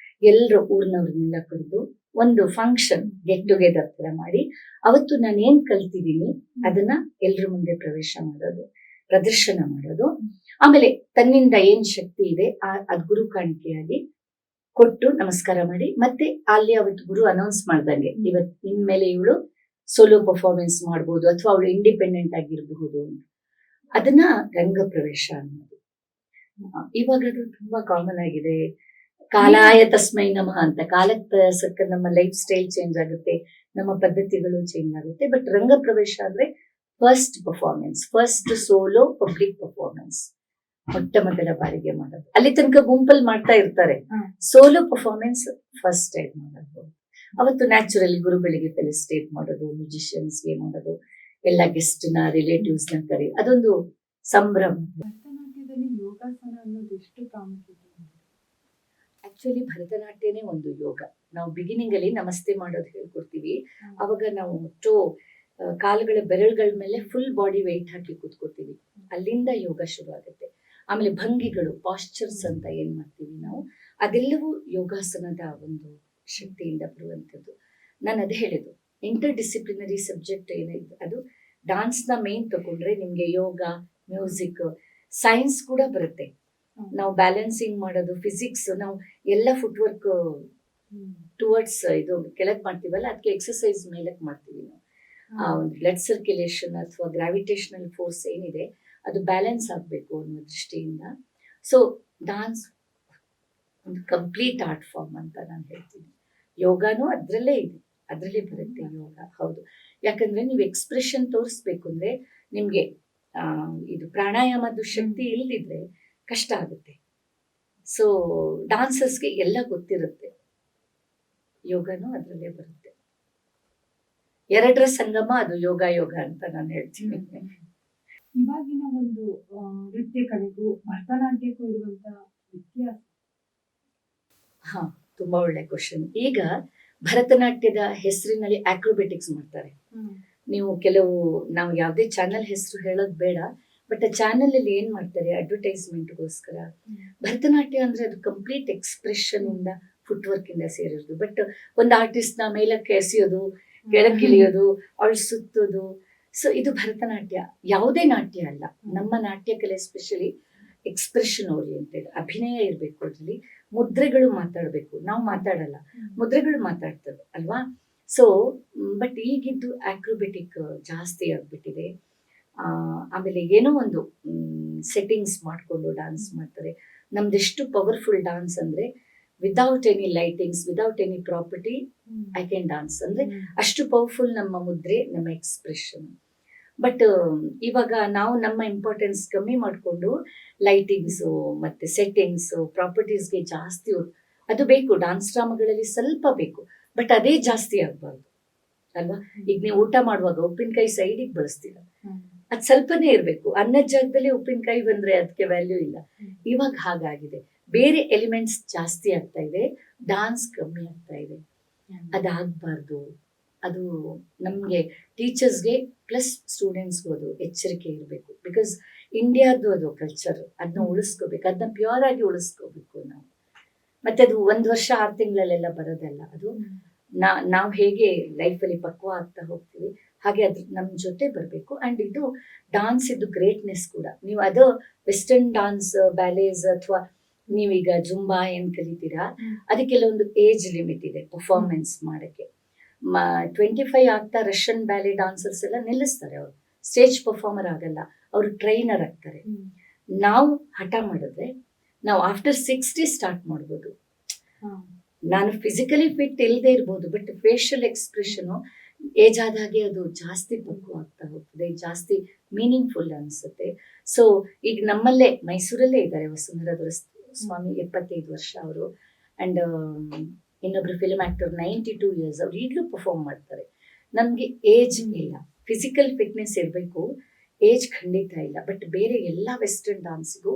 ಎಲ್ಲರೂ ಊರಿನವ್ರನ್ನೆಲ್ಲ ಕರೆದು ಒಂದು ಫಂಕ್ಷನ್ ಗೆಟ್ ಟುಗೆದರ್ ತರ ಮಾಡಿ ಅವತ್ತು ನಾನು ಏನ್ ಕಲ್ತಿದ್ದೀನಿ ಅದನ್ನ ಎಲ್ರ ಮುಂದೆ ಪ್ರದರ್ಶನ ಮಾಡೋದು. ಆಮೇಲೆ ತನ್ನಿಂದ ಏನ್ ಶಕ್ತಿ ಇದೆ ಅದ್ ಗುರು ಕಾಣಿಕೆಯಾಗಿ ಕೊಟ್ಟು ನಮಸ್ಕಾರ ಮಾಡಿ ಮತ್ತೆ ಅಲ್ಲಿ ಅವತ್ತು ಗುರು ಅನೌನ್ಸ್ ಮಾಡ್ದಂಗೆ ಇವತ್ತು ಇನ್ಮೇಲೆ ಇವಳು ಸೋಲೋ ಪರ್ಫಾರ್ಮೆನ್ಸ್ ಮಾಡ್ಬೋದು ಅಥವಾ ಅವಳು ಇಂಡಿಪೆಂಡೆಂಟ್ ಆಗಿರಬಹುದು ಅಂತ. ಅದನ್ನ ರಂಗ ಪ್ರವೇಶ ಅನ್ನೋದು. ಇವಾಗ ಅದು ತುಂಬಾ ಕಾಮನ್ ಆಗಿದೆ. ಕಾಲಾಯ ತಸ್ಮೈ ನಮಃ ಅಂತ ಕಾಲಕ್ಕೆ ಸಕ್ಕ ನಮ್ಮ ಲೈಫ್ ಸ್ಟೈಲ್ ಚೇಂಜ್ ಆಗುತ್ತೆ, ನಮ್ಮ ಪದ್ಧತಿಗಳು ಚೇಂಜ್ ಆಗುತ್ತೆ. ಬಟ್ ರಂಗ ಪ್ರವೇಶ ಅಂದ್ರೆ first performance, first solo public performance ಮೊಟ್ಟ ಮೊದಲ ಬಾರಿಗೆ ಮಾಡೋದು. ಅಲ್ಲಿ ತನಕ ಗುಂಪಲ್ಲಿ ಮಾಡ್ತಾ ಇರ್ತಾರೆ, ಸೋಲೋ ಪರ್ಫಾರ್ಮೆನ್ಸ್ ಫಸ್ಟ್ ಟೈಮ್ ಮಾಡೋದು. ಅವತ್ತು ನ್ಯಾಚುರಲಿ ಗುರುಗಳಿಗೆ ಫೆಲಿಸಿಟೇಟ್ ಮಾಡೋದು, ಮ್ಯೂಸಿಷಿಯನ್ಸ್ಗೆ ಮಾಡೋದು, ಎಲ್ಲ ಗೆಸ್ಟ್ ನ ರಿಲೇಟಿವ್ಸ್ ನ ಕರಿ, ಅದೊಂದು ಸಂಭ್ರಮ. ಭರತನಾಟ್ಯದಲ್ಲಿ ಯೋಗಾಸನ ಅನ್ನೋದು ಎಷ್ಟು ಪ್ರಾಮುಖ್ಯತೆ? ಆಕ್ಚುಲಿ ಭರತನಾಟ್ಯನೇ ಒಂದು ಯೋಗ. ನಾವು ಬಿಗಿನಿಂಗ್ ಅಲ್ಲಿ ನಮಸ್ತೆ ಮಾಡೋದು ಹೇಳ್ಕೊಡ್ತೀವಿ. ಅವಾಗ ನಾವು ಕಾಲುಗಳ ಬೆರಳುಗಳ ಮೇಲೆ ಫುಲ್ ಬಾಡಿ ವೆಯ್ಟ್ ಹಾಕಿ ಕೂತ್ಕೋತೀವಿ. ಅಲ್ಲಿಂದ ಯೋಗ ಶುರು ಆಗುತ್ತೆ. ಆಮೇಲೆ ಭಂಗಿಗಳು, ಪಾಶ್ಚರ್ಸ್ ಅಂತ ಏನ್ ಮಾಡ್ತೀವಿ ನಾವು, ಅದೆಲ್ಲವೂ ಯೋಗಾಸನದ ಒಂದು ಶಕ್ತಿಯಿಂದ ಬರುವಂಥದ್ದು. ನಾನು ಅದೇ ಹೇಳಿದ್ದು, ಇಂಟರ್ ಡಿಸಿಪ್ಲಿನರಿ ಸಬ್ಜೆಕ್ಟ್ ಏನಿದೆ ಅದು ಡಾನ್ಸ್ ನ ಮೇನ್ ತಗೊಂಡ್ರೆ ನಿಮ್ಗೆ ಯೋಗ, ಮ್ಯೂಸಿಕ್, ಸೈನ್ಸ್ ಕೂಡ ಬರುತ್ತೆ. ನಾವು ಬ್ಯಾಲೆನ್ಸಿಂಗ್ ಮಾಡೋದು, ಫಿಸಿಕ್ಸ್, ನಾವು ಎಲ್ಲ ಫುಟ್ ವರ್ಕ್ ಟುವರ್ಡ್ಸ್ ಇದು ಕೆಳಕ್ ಮಾಡ್ತೀವಲ್ಲ, ಅದಕ್ಕೆ ಎಕ್ಸರ್ಸೈಸ್ ಮೇಲಕ್ ಮಾಡ್ತೀವಿ ನಾವು. ಆ ಒಂದು ಬ್ಲಡ್ ಸರ್ಕ್ಯುಲೇಷನ್ ಅಥವಾ ಗ್ರಾವಿಟೇಷನಲ್ ಫೋರ್ಸ್ ಏನಿದೆ ಅದು ಬ್ಯಾಲೆನ್ಸ್ ಆಗಬೇಕು ಅನ್ನೋ ದೃಷ್ಟಿಯಿಂದ. ಸೊ ಡಾನ್ಸ್ ಒಂದು ಕಂಪ್ಲೀಟ್ ಆರ್ಟ್ ಫಾರ್ಮ್ ಅಂತ ನಾನು ಹೇಳ್ತೀನಿ. ಯೋಗಾನು ಅದ್ರಲ್ಲೇ ಇದೆ, ಅದ್ರಲ್ಲೇ ಬರುತ್ತೆ ಯೋಗ. ಹೌದು, ಯಾಕಂದ್ರೆ ನೀವು ಎಕ್ಸ್ಪ್ರೆಷನ್ ತೋರಿಸ್ಬೇಕು ಅಂದ್ರೆ ನಿಮ್ಗೆ ಇದು ಪ್ರಾಣಾಯಾಮದ ಶಕ್ತಿ ಇಲ್ದಿದ್ರೆ ಕಷ್ಟ ಆಗುತ್ತೆ. ಸೊ ಡಾನ್ಸರ್ಸ್ಗೆ ಎಲ್ಲ ಗೊತ್ತಿರುತ್ತೆ, ಯೋಗನೂ ಅದ್ರಲ್ಲೇ ಬರುತ್ತೆ. ಎರಡರ ಸಂಗಮ ಅದು ಯೋಗ ಅಂತ ನಾನು ಹೇಳ್ತೀನಿ. ಇವಾಗಿನ ಒಂದು ನೃತ್ಯ ಕಲೆಗೂ ಭರತನಾಟ್ಯಕ್ಕೂ ಇರುವಂತ ವ್ಯತ್ಯಾಸ? ಹಾ, ತುಂಬಾ ಒಳ್ಳೆ ಕ್ವಶನ್. ಈಗ ಭರತನಾಟ್ಯದ ಹೆಸರಿನಲ್ಲಿ ಆಕ್ರೋಬ್ಯಾಟಿಕ್ಸ್ ಮಾಡ್ತಾರೆ. ನೀವು ನಾವು ಯಾವ್ದೇ ಚಾನೆಲ್ ಹೆಸರು ಹೇಳೋದು ಬೇಡ, ಬಟ್ ಆ ಚಾನೆಲ್ ಅಲ್ಲಿ ಏನ್ ಮಾಡ್ತಾರೆ, ಅಡ್ವರ್ಟೈಸ್ಮೆಂಟ್ಗೋಸ್ಕರ ಭರತನಾಟ್ಯ ಅಂದ್ರೆ ಅದು ಕಂಪ್ಲೀಟ್ ಎಕ್ಸ್ಪ್ರೆಷನ್ ಇಂದ ಫುಟ್ ವರ್ಕ್ ಇಂದ ಸೇರಿರೋದು. ಬಟ್ ಒಂದು ಆರ್ಟಿಸ್ಟ್ ನ ಮೇಲಕ್ಕೆ ಎಸೆಯೋದು, ಕೆಳಗಿಳಿಯೋದು, ಅವಳು ಸುತ್ತೋದು. ಸೊ ಇದು ಭರತನಾಟ್ಯ. ಯಾವುದೇ ನಾಟ್ಯ ಅಲ್ಲ, ನಮ್ಮ ನಾಟ್ಯ ಕಲೆ ಎಸ್ಪೆಷಲಿ ಎಕ್ಸ್ಪ್ರೆಷನ್ ಓರಿಯೆಂಟೆಡ್. ಅಭಿನಯ ಇರಬೇಕು, ಅದ್ರಲ್ಲಿ ಮುದ್ರೆಗಳು ಮಾತಾಡ್ಬೇಕು. ನಾವು ಮಾತಾಡಲ್ಲ, ಮುದ್ರೆಗಳು ಮಾತಾಡ್ತವೆ ಅಲ್ವಾ. ಸೊ ಬಟ್ ಈಗಿದ್ದು ಆಕ್ರೋಬ್ಯಾಟಿಕ್ ಜಾಸ್ತಿ ಆಗ್ಬಿಟ್ಟಿದೆ. ಆಮೇಲೆ ಏನೋ ಒಂದು ಸೆಟ್ಟಿಂಗ್ಸ್ ಮಾಡ್ಕೊಂಡು ಡಾನ್ಸ್ ಮಾಡ್ತಾರೆ. ನಮ್ದೆಷ್ಟು ಪವರ್ಫುಲ್ ಡಾನ್ಸ್ ಅಂದ್ರೆ without any lightings, without any property I can dance ಅಂದ್ರೆ ಅಷ್ಟು ಪವರ್ಫುಲ್ ನಮ್ಮ ಮುದ್ರೆ, ನಮ್ಮ ಎಕ್ಸ್ಪ್ರೆಷನ್. ಬಟ್ ಇವಾಗ ನಾವು ನಮ್ಮ ಇಂಪಾರ್ಟೆನ್ಸ್ ಕಮ್ಮಿ ಮಾಡಿಕೊಂಡು ಲೈಟಿಂಗ್ಸು ಮತ್ತೆ ಸೆಟ್ಟಿಂಗ್ಸು, ಪ್ರಾಪರ್ಟೀಸ್ಗೆ ಜಾಸ್ತಿ ಅದು ಬೇಕು. ಡಾನ್ಸ್ ಡ್ರಾಮಾಗಳಲ್ಲಿ ಸ್ವಲ್ಪ ಬೇಕು, ಬಟ್ ಅದೇ ಜಾಸ್ತಿ ಆಗ್ಬಾರ್ದು ಅಲ್ವಾ. ಈಗ ನೀವು ಊಟ ಮಾಡುವಾಗ ಉಪ್ಪಿನಕಾಯಿ ಸೈಡಿಗೆ ಬಳಸ್ತೀರ, ಅದ್ ಸ್ವಲ್ಪನೇ ಇರ್ಬೇಕು. ಅನ್ನದ ಜಾಗದಲ್ಲಿ ಉಪ್ಪಿನಕಾಯಿ ಬಂದ್ರೆ ಅದಕ್ಕೆ ವ್ಯಾಲ್ಯೂ ಇಲ್ಲ. ಇವಾಗ ಹಾಗಾಗಿದೆ, ಬೇರೆ ಎಲಿಮೆಂಟ್ಸ್ ಜಾಸ್ತಿ ಆಗ್ತಾ ಇದೆ, ಡಾನ್ಸ್ ಕಮ್ಮಿ ಆಗ್ತಾ ಇದೆ. ಅದಾಗಬಾರ್ದು. ಅದು ನಮ್ಗೆ ಟೀಚರ್ಸ್ಗೆ ಪ್ಲಸ್ ಸ್ಟೂಡೆಂಟ್ಸ್ಗೂ ಅದು ಎಚ್ಚರಿಕೆ ಇರಬೇಕು. ಬಿಕಾಸ್ ಇಂಡಿಯಾದ್ದು ಅದು ಕಲ್ಚರ್, ಅದನ್ನ ಉಳಿಸ್ಕೋಬೇಕು, ಅದನ್ನ ಪ್ಯೂರ್ ಆಗಿ ಉಳಿಸ್ಕೋಬೇಕು ನಾವು. ಮತ್ತೆ ಅದು 1 ವರ್ಷ 6 ತಿಂಗಳಲ್ಲೆಲ್ಲ ಬರೋದಲ್ಲ. ಅದು ನಾವು ಹೇಗೆ ಲೈಫಲ್ಲಿ ಪಕ್ವ ಆಗ್ತಾ ಹೋಗ್ತೀವಿ ಹಾಗೆ ಅದ್ರ ನಮ್ಮ ಜೊತೆ ಬರಬೇಕು. ಅಂಡ್ ಇದು ಡಾನ್ಸ್ ಇದು ಗ್ರೇಟ್ನೆಸ್ ಕೂಡ. ನೀವು ಅದು ವೆಸ್ಟರ್ನ್ ಡಾನ್ಸ್, ಬ್ಯಾಲೇಸ್ ಅಥವಾ ನೀವೀಗ ಜುಂಬಾ ಏನ್ ಕಲಿತೀರಾ, ಅದಕ್ಕೆಲ್ಲೊಂದು ಏಜ್ ಲಿಮಿಟ್ ಇದೆ ಪರ್ಫಾರ್ಮೆನ್ಸ್ ಮಾಡಕ್ಕೆ. 25 ಆಗ್ತಾ ರಷ್ಯನ್ ಬ್ಯಾಲೆ ಡಾನ್ಸರ್ಸ್ ಎಲ್ಲ ನಿಲ್ಲಿಸ್ತಾರೆ, ಅವರು ಸ್ಟೇಜ್ ಪರ್ಫಾರ್ಮರ್ ಆಗಲ್ಲ, ಅವರು ಟ್ರೈನರ್ ಆಗ್ತಾರೆ. ನಾವು ಹಠ ಮಾಡಿದ್ರೆ ನಾವು ಆಫ್ಟರ್ 60 ಸ್ಟಾರ್ಟ್ ಮಾಡ್ಬೋದು. ನಾನು ಫಿಸಿಕಲಿ ಫಿಟ್ ಇಲ್ಲದೆ ಇರ್ಬೋದು, ಬಟ್ ಫೇಶಿಯಲ್ ಎಕ್ಸ್ಪ್ರೆಷನ್ ಏಜ್ ಆದಾಗೆ ಅದು ಜಾಸ್ತಿ ಪಕ್ವ ಆಗ್ತಾ ಹೋಗ್ತದೆ, ಜಾಸ್ತಿ ಮೀನಿಂಗ್ಫುಲ್ ಅನ್ಸುತ್ತೆ. ಸೊ ಈಗ ನಮ್ಮಲ್ಲೇ ಮೈಸೂರಲ್ಲೇ ಇದ್ದಾರೆ ವಸುಂಧರಾ ಸ್ವಾಮಿ, 75 ವರ್ಷ ಅವರು. ಅಂಡ್ ಇನ್ನೊಬ್ರು ಫಿಲ್ಮ್ ಆಕ್ಟರ್ 92 ಇಯರ್ಸ್, ಅವ್ರು ಈಗಲೂ ಪರ್ಫಾರ್ಮ್ ಮಾಡ್ತಾರೆ. ನಮ್ಗೆ ಏಜ್ ಇಲ್ಲ, ಫಿಸಿಕಲ್ ಫಿಟ್ನೆಸ್ ಇರಬೇಕು, ಏಜ್ ಖಂಡಿತ ಇಲ್ಲ. ಬಟ್ ಬೇರೆ ಎಲ್ಲ ವೆಸ್ಟರ್ನ್ ಡಾನ್ಸ್ಗೂ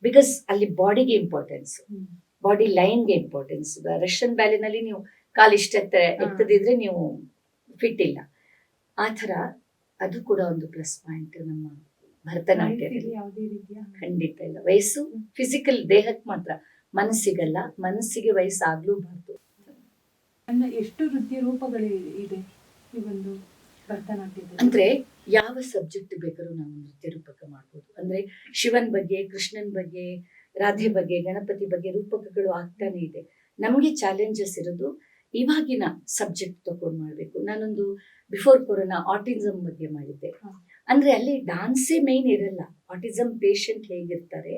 ಬಿಕಾಸ್ ಅಲ್ಲಿ ಬಾಡಿಗೆ ಇಂಪಾರ್ಟೆನ್ಸ್, ಬಾಡಿ ಲೈನ್ಗೆ ಇಂಪಾರ್ಟೆನ್ಸ್. ರಷ್ಯನ್ ಬ್ಯಾಲೆನಲ್ಲಿ ನೀವು ಕಾಲು ಎತ್ತದಿದ್ರೆ ನೀವು ಫಿಟ್ ಇಲ್ಲ. ಆ ಥರ ಅದು ಕೂಡ ಒಂದು ಪ್ಲಸ್ ಪಾಯಿಂಟ್ ನಮ್ಮ ಭರತನಾಟ್ಯದಲ್ಲಿ. ಖಂಡಿತ ಇಲ್ಲ, ವಯಸ್ಸು ಫಿಸಿಕಲ್ ದೇಹಕ್ಕೆ ಮಾತ್ರ, ಮನಸ್ಸಿಗಲ್ಲ, ಮನಸ್ಸಿಗೆ ವಯಸ್ಸಾಗ್ಲೂಬಾರ್ದು. ಅಂದ್ರೆ ಎಷ್ಟು ನೃತ್ಯ ರೂಪಗಳು ಇದೆ ಈ ಒಂದು ಭರತನಾಟ್ಯದಲ್ಲಿ? ಅಂದ್ರೆ ಯಾವ ಸಬ್ಜೆಕ್ಟ್ ಬೇಕಾದ್ರೂ ನಾವು ನೃತ್ಯ ರೂಪಕ ಮಾಡ್ಬೋದು. ಅಂದ್ರೆ ಶಿವನ್ ಬಗ್ಗೆ, ಕೃಷ್ಣನ್ ಬಗ್ಗೆ, ರಾಧೆ ಬಗ್ಗೆ, ಗಣಪತಿ ಬಗ್ಗೆ ರೂಪಕಗಳು ಆಗ್ತಾನೆ ಇದೆ. ನಮ್ಗೆ ಚಾಲೆಂಜಸ್ ಇರೋದು ಇವಾಗಿನ ಸಬ್ಜೆಕ್ಟ್ ತಗೊಂಡು ಮಾಡ್ಬೇಕು. ನಾನೊಂದು ಬಿಫೋರ್ ಕೊರೋನಾ ಆಟಿಸಮ್ ಬಗ್ಗೆ ಮಾಡಿದ್ದೆ. ಅಂದ್ರೆ ಅಲ್ಲಿ ಡಾನ್ಸೇ ಮೇನ್ ಇರಲ್ಲ, ಆಟಿಸಮ್ ಪೇಷಂಟ್ ಹೇಗಿರ್ತಾರೆ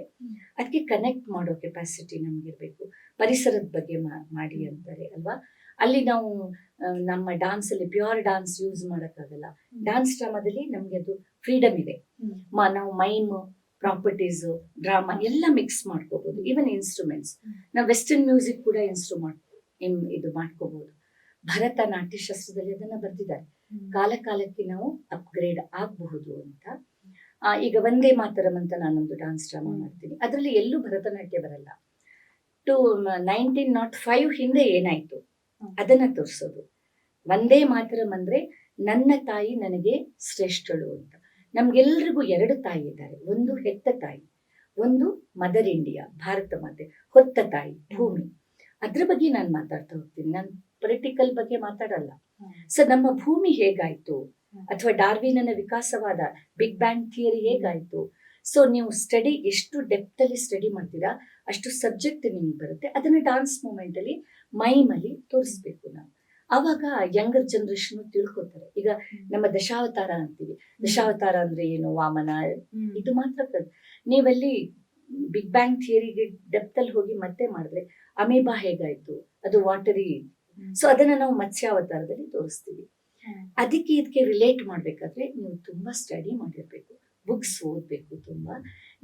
ಅದಕ್ಕೆ ಕನೆಕ್ಟ್ ಮಾಡೋ ಕೆಪಾಸಿಟಿ ನಮ್ಗಿರ್ಬೇಕು. ಪರಿಸರದ ಬಗ್ಗೆ ಮಾಡಿ ಅಂತಾರೆ ಅಲ್ವಾ, ಅಲ್ಲಿ ನಾವು ನಮ್ಮ ಡಾನ್ಸ್ ಅಲ್ಲಿ ಪ್ಯೂರ್ ಡಾನ್ಸ್ ಯೂಸ್ ಮಾಡಕ್ಕಾಗಲ್ಲ. ಡಾನ್ಸ್ ಡ್ರಾಮಾದಲ್ಲಿ ನಮ್ಗೆ ಅದು ಫ್ರೀಡಮ್ ಇದೆ. ನಾವು ಮೈಮ್, ಪ್ರಾಪರ್ಟೀಸ್, ಡ್ರಾಮಾ ಎಲ್ಲ ಮಿಕ್ಸ್ ಮಾಡ್ಕೋಬಹುದು. ಈವನ್ ಇನ್ಸ್ಟ್ರೂಮೆಂಟ್ಸ್, ನಾವು ವೆಸ್ಟರ್ನ್ ಮ್ಯೂಸಿಕ್ ಕೂಡ ಇದು ಮಾಡ್ಕೋಬಹುದು. ಭರತನಾಟ್ಯ ಶಾಸ್ತ್ರದಲ್ಲಿ ಅದನ್ನ ಬರ್ದಿದ್ದಾರೆ. ಕಾಲ ಕಾಲಕ್ಕೆ ನಾವು ಅಪ್ಗ್ರೇಡ್ ಆಗಬಹುದು ಅಂತ. ಈಗ ವಂದೇ ಮಾತರಂ ಅಂತ ನಾನೊಂದು ಡಾನ್ಸ್ ಡ್ರಾಮಾ ಮಾಡ್ತೀನಿ. ಅದರಲ್ಲಿ ಎಲ್ಲೂ ಭರತನಾಟ್ಯ ಬರಲ್ಲ. 1905 ಹಿಂದೆ ಏನಾಯ್ತು ಅದನ್ನ ತೋರಿಸೋದು. ವಂದೇ ಮಾತರಂ ಅಂದ್ರೆ ನನ್ನ ತಾಯಿ ನನಗೆ ಶ್ರೇಷ್ಠಳು ಅಂತ. ನಮ್ಗೆಲ್ರಿಗೂ 2 ತಾಯಿ ಇದ್ದಾರೆ. ಒಂದು ಹೆತ್ತ ತಾಯಿ, ಒಂದು ಮದರ್ ಇಂಡಿಯಾ, ಭಾರತ ಮಾತೆ, ಹೊತ್ತ ತಾಯಿ ಭೂಮಿ. ಅದ್ರ ಬಗ್ಗೆ ನಾನು ಮಾತಾಡ್ತಾ ಹೋಗ್ತೀನಿ. ನಾನು ಪೊಲಿಟಿಕಲ್ ಬಗ್ಗೆ ಮಾತಾಡಲ್ಲ. ಸೊ ನಮ್ಮ ಭೂಮಿ ಹೇಗಾಯ್ತು, ಅಥವಾ ಡಾರ್ವಿನನ ವಿಕಾಸವಾದ ಬಿಗ್ ಬ್ಯಾಂಗ್ ಥಿಯರಿ ಹೇಗಾಯ್ತು. ಸೊ ನೀವು ಸ್ಟಡಿ ಎಷ್ಟು ಡೆಪ್ತ್ ಅಲ್ಲಿ ಸ್ಟಡಿ ಮಾಡ್ತೀರಾ ಅಷ್ಟು ಸಬ್ಜೆಕ್ಟ್ ನಿಮ್ಗೆ ಬರುತ್ತೆ. ಅದನ್ನ ಡಾನ್ಸ್ ಮೂಮೆಂಟ್ ಅಲ್ಲಿ ಮೈಮಲ್ಲಿ ತೋರಿಸ್ಬೇಕು ನಾವು. ಆವಾಗ ಯಂಗರ್ ಜನರೇಷನ್ ತಿಳ್ಕೊತಾರೆ. ಈಗ ನಮ್ಮ ದಶಾವತಾರ ಅಂತೀವಿ. ದಶಾವತಾರ ಅಂದ್ರೆ ಏನು, ವಾಮನ, ಇದು ಮಾತ್ರ. ನೀವಲ್ಲಿ ಬಿಗ್ ಬ್ಯಾಂಗ್ ಥಿಯರಿಗೆ ಡೆಪ್ತ್ ಅಲ್ಲಿ ಹೋಗಿ ಮತ್ತೆ ಮಾಡಿದ್ರೆ ಅಮೀಬಾ ಹೇಗಾಯ್ತು, ಅದು ವಾಟರಿ. ಸೊ ಅದನ್ನ ನಾವು ಮತ್ಸ್ಯಾವತಾರದಲ್ಲಿ ತೋರಿಸ್ತೀವಿ. ಅದಕ್ಕೆ ಇದಕ್ಕೆ ರಿಲೇಟ್ ಮಾಡ್ಬೇಕಾದ್ರೆ ನೀವು ತುಂಬಾ ಸ್ಟಡಿ ಮಾಡಿರ್ಬೇಕು, ಬುಕ್ಸ್ ಓದ್ಬೇಕು ತುಂಬಾ.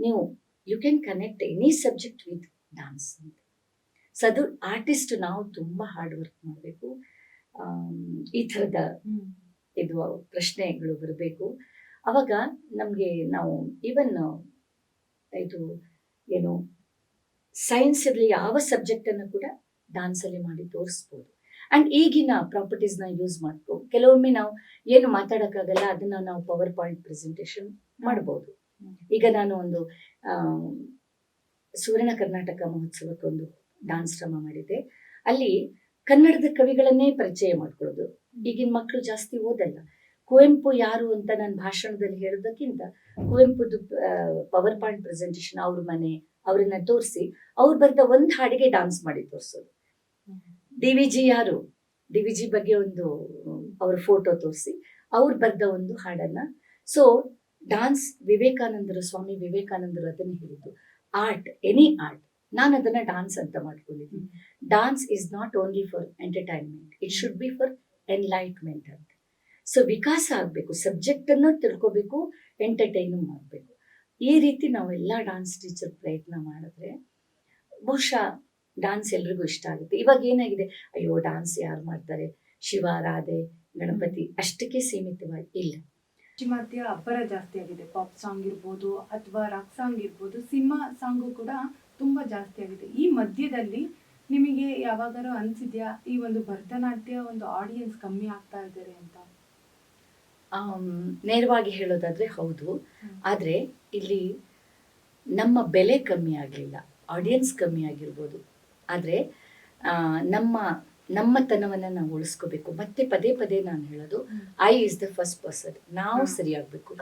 ನೀವು you can connect any subject with dance ಅಂತ. ಸೊ ಅದು ಆರ್ಟಿಸ್ಟ್ ನಾವು ತುಂಬಾ ಹಾರ್ಡ್ ವರ್ಕ್ ಮಾಡಬೇಕು. ಈ ಥರದ ಇದು ಪ್ರಶ್ನೆಗಳು ಬರಬೇಕು. ಅವಾಗ ನಮ್ಗೆ ನಾವು ಈವನ್ ಇದು ಏನು ಸೈನ್ಸ್ ಇರಲಿ ಯಾವ ಸಬ್ಜೆಕ್ಟ್ ಅನ್ನು ಕೂಡ ಡಾನ್ಸ್ ಅಲ್ಲಿ ಮಾಡಿ ತೋರಿಸ್ಬೋದು. ಅಂಡ್ ಈಗಿನ ಪ್ರಾಪರ್ಟೀಸ್ ನ ಯೂಸ್ ಮಾಡ್ಕೊ. ಕೆಲವೊಮ್ಮೆ ನಾವು ಏನು ಮಾತಾಡಕ್ಕಾಗಲ್ಲ ಅದನ್ನ ನಾವು ಪವರ್ ಪಾಯಿಂಟ್ ಪ್ರೆಸೆಂಟೇಶನ್ ಮಾಡಬಹುದು. ಈಗ ನಾನು ಒಂದು ಸುವರ್ಣ ಕರ್ನಾಟಕ ಮಹೋತ್ಸವಕ್ಕೊಂದು ಡಾನ್ಸ್ ಡ್ರಾಮಾ ಮಾಡಿದ್ದೆ. ಅಲ್ಲಿ ಕನ್ನಡದ ಕವಿಗಳನ್ನೇ ಪರಿಚಯ ಮಾಡ್ಕೊಳ್ಳೋದು. ಈಗಿನ ಮಕ್ಕಳು ಜಾಸ್ತಿ ಓದಲ್ಲ. ಕುವೆಂಪು ಯಾರು ಅಂತ ನಾನು ಭಾಷಣದಲ್ಲಿ ಹೇಳೋದಕ್ಕಿಂತ ಕುವೆಂಪುದು ಪವರ್ ಪಾಯಿಂಟ್ ಪ್ರೆಸೆಂಟೇಶನ್, ಅವ್ರ ಮನೆ, ಅವ್ರನ್ನ ತೋರಿಸಿ ಅವ್ರು ಬರ್ದ ಒಂದು ಹಾಡಿಗೆ ಡಾನ್ಸ್ ಮಾಡಿ ತೋರಿಸೋದು. ಡಿ.ವಿ.ಜಿ ಯಾರು, ಡಿ.ವಿ.ಜಿ ಬಗ್ಗೆ ಒಂದು ಅವ್ರ ಫೋಟೋ ತೋರಿಸಿ ಅವ್ರು ಬರ್ದ ಒಂದು ಹಾಡನ್ನ. ಸೊ ಡಾನ್ಸ್ ವಿವೇಕಾನಂದರು, ಸ್ವಾಮಿ ವಿವೇಕಾನಂದರು ಅದನ್ನ ಹೇಳಿದ್ದು, ಆರ್ಟ್, ಎನಿ ಆರ್ಟ್, ನಾನು ಅದನ್ನ ಡಾನ್ಸ್ ಅಂತ ಮಾಡ್ಕೊಂಡಿದ್ದೀನಿ. Dance is not only for entertainment, it should be for enlightenment ಅಂತ. ಸೊ ವಿಕಾಸ ಆಗಬೇಕು, ಸಬ್ಜೆಕ್ಟ್ ಅನ್ನು ತಿಳ್ಕೋಬೇಕು, ಎಂಟರ್ಟೈನು ಮಾಡಬೇಕು. ಈ ರೀತಿ ನಾವೆಲ್ಲ ಡಾನ್ಸ್ ಟೀಚರ್ ಪ್ರಯತ್ನ ಮಾಡಿದ್ರೆ ಬಹುಶಃ ಡಾನ್ಸ್ ಎಲ್ರಿಗೂ ಇಷ್ಟ ಆಗುತ್ತೆ. ಇವಾಗ ಏನಾಗಿದೆ, ಅಯ್ಯೋ ಡಾನ್ಸ್ ಯಾರು ಮಾಡ್ತಾರೆ, ಶಿವ, ರಾಧೆ, ಗಣಪತಿ ಅಷ್ಟಕ್ಕೆ ಸೀಮಿತವಾಗಿ ಇಲ್ಲ. ಪಾಶ್ಚಿಮಾತ್ಯ ಅಬ್ಬರ ಜಾಸ್ತಿ ಆಗಿದೆ. ಪಾಪ್ ಸಾಂಗ್ ಇರ್ಬೋದು ಅಥವಾ ರಾಕ್ ಸಾಂಗ್ ಇರ್ಬೋದು, ಸಿನಿಮಾ ಸಾಂಗು ಕೂಡ ತುಂಬಾ ಜಾಸ್ತಿ ಆಗಿದೆ. ಈ ಮಧ್ಯದಲ್ಲಿ ನಿಮಗೆ ಯಾವಾಗಾರು ಅನ್ಸಿದ್ಯಾ ಈ ಒಂದು ಭರತನಾಟ್ಯ ಒಂದು ಆಡಿಯನ್ಸ್ ಕಮ್ಮಿ ಆಗ್ತಾ ಇದ್ದಾರೆ ಅಂತ? ನೇರವಾಗಿ ಹೇಳೋದಾದ್ರೆ ಹೌದು. ಆದ್ರೆ ಇಲ್ಲಿ ನಮ್ಮ ಬೆಲೆ ಕಮ್ಮಿ ಆಗಲಿಲ್ಲ, ಆಡಿಯನ್ಸ್ ಕಮ್ಮಿ ಆಗಿರ್ಬೋದು. ಆದರೆ ನಮ್ಮತನವನ್ನು ನಾವು ಉಳಿಸ್ಕೋಬೇಕು. ಮತ್ತೆ ಪದೇ ಪದೇ ನಾನು ಹೇಳೋದು, I is the first person. ನಾವು ಸರಿಯಾಗಬೇಕು,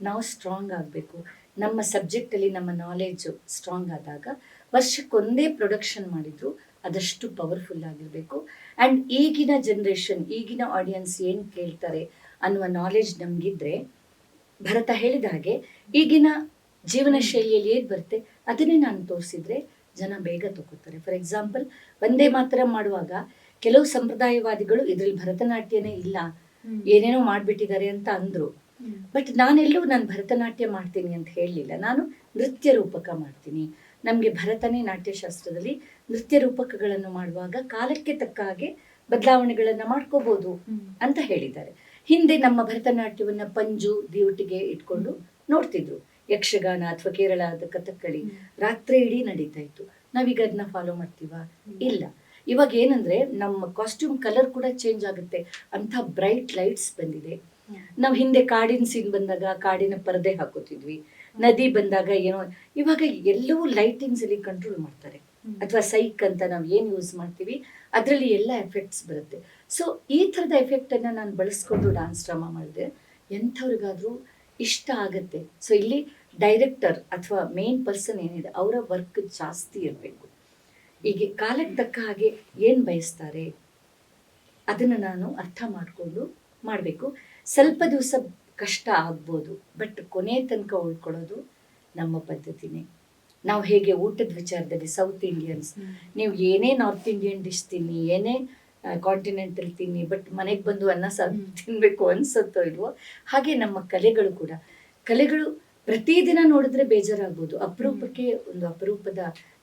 ನಾವು ಸ್ಟ್ರಾಂಗ್ ಆಗಬೇಕು. ನಮ್ಮ ಸಬ್ಜೆಕ್ಟಲ್ಲಿ ನಮ್ಮ ನಾಲೆಡ್ಜು ಸ್ಟ್ರಾಂಗ್ ಆದಾಗ ವರ್ಷಕ್ಕೊಂದೇ ಪ್ರೊಡಕ್ಷನ್ ಮಾಡಿದ್ರು ಅದಷ್ಟು ಪವರ್ಫುಲ್ ಆಗಿರಬೇಕು. ಆ್ಯಂಡ್ ಈಗಿನ ಜನ್ರೇಷನ್, ಈಗಿನ ಆಡಿಯನ್ಸ್ ಏನು ಕೇಳ್ತಾರೆ ಅನ್ನುವ ನಾಲೆಡ್ಜ್ ನಮಗಿದ್ರೆ, ಭರತ ಹೇಳಿದ ಹಾಗೆ ಈಗಿನ ಜೀವನ ಶೈಲಿಯಲ್ಲಿ ಏನು ಬರುತ್ತೆ ಅದನ್ನೇ ನಾನು ತೋರಿಸಿದ್ರೆ ಜನ ಬೇಗ ತಗೋತಾರೆ. ಫಾರ್ ಎಕ್ಸಾಂಪಲ್, ವಂದೇ ಮಾತರಂ ಮಾಡುವಾಗ ಕೆಲವು ಸಂಪ್ರದಾಯವಾದಿಗಳು ಇದ್ರಲ್ಲಿ ಭರತನಾಟ್ಯನೇ ಇಲ್ಲ, ಏನೇನೋ ಮಾಡ್ಬಿಟ್ಟಿದ್ದಾರೆ ಅಂತ ಅಂದ್ರು. ಬಟ್ ನಾನು ಭರತನಾಟ್ಯ ಮಾಡ್ತೀನಿ ಅಂತ ಹೇಳಲಿಲ್ಲ. ನಾನು ನೃತ್ಯ ರೂಪಕ ಮಾಡ್ತೀನಿ. ನಮಗೆ ಭರತನೇ ನಾಟ್ಯಶಾಸ್ತ್ರದಲ್ಲಿ ನೃತ್ಯ ರೂಪಕಗಳನ್ನು ಮಾಡುವಾಗ ಕಾಲಕ್ಕೆ ತಕ್ಕ ಹಾಗೆ ಬದಲಾವಣೆಗಳನ್ನ ಮಾಡ್ಕೋಬಹುದು ಅಂತ ಹೇಳಿದ್ದಾರೆ. ಹಿಂದೆ ನಮ್ಮ ಭರತನಾಟ್ಯವನ್ನ ಪಂಜು ದಿವಟಿಗೆ ಇಟ್ಕೊಂಡು ನೋಡ್ತಿದ್ರು. ಯಕ್ಷಗಾನ ಅಥವಾ ಕೇರಳದ ಕಥಕ್ಕಳಿ ರಾತ್ರಿ ಇಡೀ ನಡೀತಾ ಇತ್ತು. ನಾವೀಗ ಅದನ್ನ ಫಾಲೋ ಮಾಡ್ತೀವಾ? ಇಲ್ಲ. ಇವಾಗ ಏನಂದ್ರೆ ನಮ್ಮ ಕಾಸ್ಟ್ಯೂಮ್ ಕಲರ್ ಕೂಡ ಚೇಂಜ್ ಆಗುತ್ತೆ ಅಂತ ಬ್ರೈಟ್ ಲೈಟ್ಸ್ ಬಂದಿದೆ. ನಾವು ಹಿಂದೆ ಕಾಡಿನ ಸೀನ್ ಬಂದಾಗ ಕಾಡಿನ ಪರದೆ ಹಾಕೋತಿದ್ವಿ, ನದಿ ಬಂದಾಗ ಏನೋ. ಇವಾಗ ಎಲ್ಲವೂ ಲೈಟಿಂಗ್ಸ್ ಅಲ್ಲಿ ಕಂಟ್ರೋಲ್ ಮಾಡ್ತಾರೆ. ಅಥವಾ ಸೈಕ್ ಅಂತ ನಾವು ಏನು ಯೂಸ್ ಮಾಡ್ತೀವಿ ಅದರಲ್ಲಿ ಎಲ್ಲ ಎಫೆಕ್ಟ್ಸ್ ಬರುತ್ತೆ. ಸೊ ಈ ಥರದ ಎಫೆಕ್ಟನ್ನು ನಾನು ಬಳಸ್ಕೊಂಡು ಡಾನ್ಸ್ ಡ್ರಾಮಾ ಮಾಡಿದೆ ಎಂಥವ್ರಿಗಾದರೂ ಇಷ್ಟ ಆಗುತ್ತೆ. ಸೊ ಇಲ್ಲಿ ಡೈರೆಕ್ಟರ್ ಅಥವಾ ಮೇನ್ ಪರ್ಸನ್ ಏನಿದೆ ಅವರ ವರ್ಕ್ ಜಾಸ್ತಿ ಇರಬೇಕು. ಈಗ ಕಾಲಕ್ಕೆ ತಕ್ಕ ಹಾಗೆ ಏನು ಬಯಸ್ತಾರೆ ಅದನ್ನು ನಾನು ಅರ್ಥ ಮಾಡಿಕೊಂಡು ಮಾಡಬೇಕು. ಸ್ವಲ್ಪ ದಿವಸ ಕಷ್ಟ ಆಗ್ಬೋದು, ಬಟ್ ಕೊನೆ ತನಕ ಉಳ್ಕೊಳ್ಳೋದು ನಮ್ಮ ಪದ್ಧತಿನೇ. ನಾವು ಹೇಗೆ ಊಟದ ವಿಚಾರದಲ್ಲಿ ಸೌತ್ ಇಂಡಿಯನ್ಸ್, ನೀವು ಏನೇ ನಾರ್ತ್ ಇಂಡಿಯನ್ ಡಿಶ್ ತಿನ್ನಿ, ಏನೇ ಕಾಂಟಿನೆಂಟಲ್ ತಿನ್ನಿ, ಬಟ್ ಮನೆಗೆ ಬಂದು ಅನ್ನ ಸಾರು ತಿನ್ನಬೇಕು ಅನ್ಸುತ್ತೋ ಇಲ್ವೋ, ಹಾಗೆ ನಮ್ಮ ಕಲೆಗಳು ಕೂಡ. ಕಲೆಗಳು ಪ್ರತಿದಿನ ನೋಡಿದ್ರೆ ಬೇಜಾರಾಗ್ಬೋದು. ಅಪರೂಪಕ್ಕೆ ಒಂದು ಅಪರೂಪದ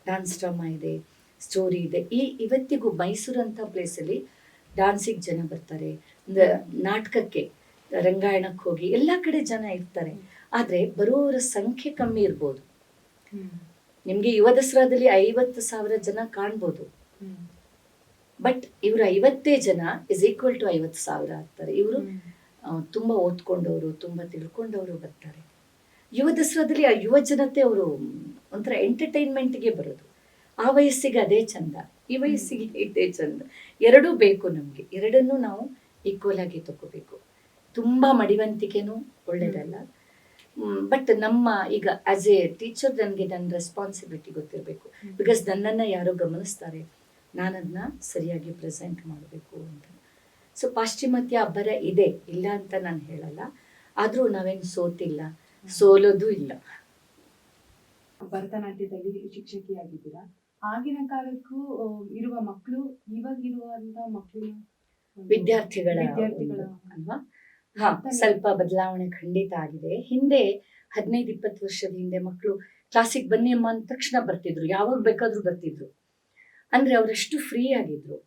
ಡಾನ್ಸ್ ಡ್ರಾಮಾ ಇದೆ, ಸ್ಟೋರಿ ಇದೆ. ಇವತ್ತಿಗೂ ಮೈಸೂರು ಅಂತ ಪ್ಲೇಸಲ್ಲಿ ಡಾನ್ಸಿಗೆ ಜನ ಬರ್ತಾರೆ, ನಾಟಕಕ್ಕೆ ರಂಗಾಯಣಕ್ಕೆ ಹೋಗಿ ಎಲ್ಲ ಕಡೆ ಜನ ಇರ್ತಾರೆ. ಆದರೆ ಬರುವವರ ಸಂಖ್ಯೆ ಕಮ್ಮಿ ಇರ್ಬೋದು. ನಿಮಗೆ ಯುವ ದಸರಾದಲ್ಲಿ 50,000 ಜನ ಕಾಣ್ಬೋದು, ಬಟ್ ಇವರು 50 ಜನ ಇಸ್ ಈಕ್ವಲ್ ಟು 50,000 ಆಗ್ತಾರೆ. ಇವರು ತುಂಬ ಓದ್ಕೊಂಡವರು, ತುಂಬ ತಿಳ್ಕೊಂಡವರು ಬರ್ತಾರೆ. ಯುವ ದಸರಾದಲ್ಲಿ ಆ ಯುವ ಜನತೆ ಅವರು ಒಂಥರ ಎಂಟರ್ಟೈನ್ಮೆಂಟ್ಗೆ ಬರೋದು. ಆ ವಯಸ್ಸಿಗೆ ಅದೇ ಚಂದ, ಈ ವಯಸ್ಸಿಗೆ ಇದೇ ಚಂದ. ಎರಡೂ ಬೇಕು ನಮಗೆ. ಎರಡನ್ನೂ ನಾವು ಈಕ್ವಲ್ ಆಗಿ ತಗೋಬೇಕು. ತುಂಬ ಮಡಿವಂತಿಕೆನೂ ಒಳ್ಳೇದಲ್ಲ. ಬಟ್ ನಮ್ಮ ಈಗ ಆಸ್ ಎ ಟೀಚರ್ ನನಗೆ ನನ್ನ ರೆಸ್ಪಾನ್ಸಿಬಿಲಿಟಿ ಗೊತ್ತಿರಬೇಕು. ಬಿಕಾಸ್ ನನ್ನನ್ನು ಯಾರೋ ಗಮನಿಸ್ತಾರೆ, ನಾನು ಅದನ್ನ ಸರಿಯಾಗಿ ಪ್ರೆಸೆಂಟ್ ಮಾಡಬೇಕು ಅಂತ. ಸೊ ಪಾಶ್ಚಿಮಾತ್ಯ ಅಬ್ಬರ ಇದೆ, ಇಲ್ಲ ಅಂತ ನಾನು ಹೇಳಲ್ಲ. ಆದರೂ ನಾವೇನು ಸೋತಿಲ್ಲ, ಸೋಲೋದು ಇಲ್ಲ. ಭರತನಾಟ್ಯದಲ್ಲಿ ಶಿಕ್ಷಕಿಯಾಗಿದ್ದೀರಾ. ಆಗಿನ ಕಾಲಕ್ಕೂ ಇರುವ ಮಕ್ಕಳು ಇವಾಗಿರುವಂತ ಮಕ್ಕಳು ವಿದ್ಯಾರ್ಥಿಗಳ ಅಲ್ವಾ? ಹಾ, ಸ್ವಲ್ಪ ಬದಲಾವಣೆ ಖಂಡಿತ ಆಗಿದೆ. ಹಿಂದೆ 15-20 ವರ್ಷದ ಹಿಂದೆ ಮಕ್ಕಳು ಕ್ಲಾಸಿಗೆ ಬನ್ನಿ ಅಮ್ಮ ಅಂದ ತಕ್ಷಣ ಬರ್ತಿದ್ರು, ಯಾವಾಗ ಬೇಕಾದ್ರೂ ಬರ್ತಿದ್ರು. ಅಂದ್ರೆ ಅವರಷ್ಟು ಫ್ರೀ ಆಗಿದ್ರು.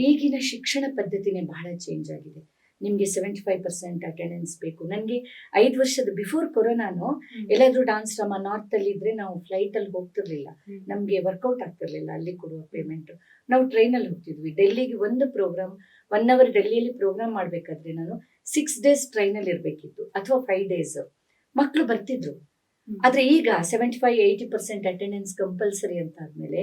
ಈಗಿನ ಶಿಕ್ಷಣ ಪದ್ಧತಿನೇ ಬಹಳ ಚೇಂಜ್ ಆಗಿದೆ. ನಿಮ್ಗೆ 75% ಅಟೆಂಡೆನ್ಸ್ ಬೇಕು. ನನಗೆ 5 ವರ್ಷದ ಬಿಫೋರ್ ಕೊರೋನಾನು ಎಲ್ಲಾದ್ರೂ ಡಾನ್ಸ್ ಡ್ರಾಮಾ ನಾರ್ತ್ ಅಲ್ಲಿ ಇದ್ರೆ ನಾವು ಫ್ಲೈಟ್ ಅಲ್ಲಿ ಹೋಗ್ತಿರ್ಲಿಲ್ಲ, ನಮ್ಗೆ ವರ್ಕೌಟ್ ಆಗ್ತಿರ್ಲಿಲ್ಲ ಅಲ್ಲಿ ಕೊಡುವ ಪೇಮೆಂಟ್. ನಾವು ಟ್ರೈನಲ್ಲಿ ಹೋಗ್ತಿದ್ವಿ. ಡೆಲ್ಲಿಗೆ ಒಂದು ಪ್ರೋಗ್ರಾಮ್ 1 hour ಡೆಲ್ಲಿಯಲ್ಲಿ ಪ್ರೋಗ್ರಾಮ್ ಮಾಡ್ಬೇಕಾದ್ರೆ ನಾನು 6 days ಟ್ರೈನಲ್ಲಿ ಇರ್ಬೇಕಿತ್ತು, ಅಥವಾ 5 days. ಮಕ್ಕಳು ಬರ್ತಿದ್ರು. ಆದ್ರೆ ಈಗ 75-80% ಅಟೆಂಡೆನ್ಸ್ ಕಂಪಲ್ಸರಿ ಅಂತ ಆದ್ಮೇಲೆ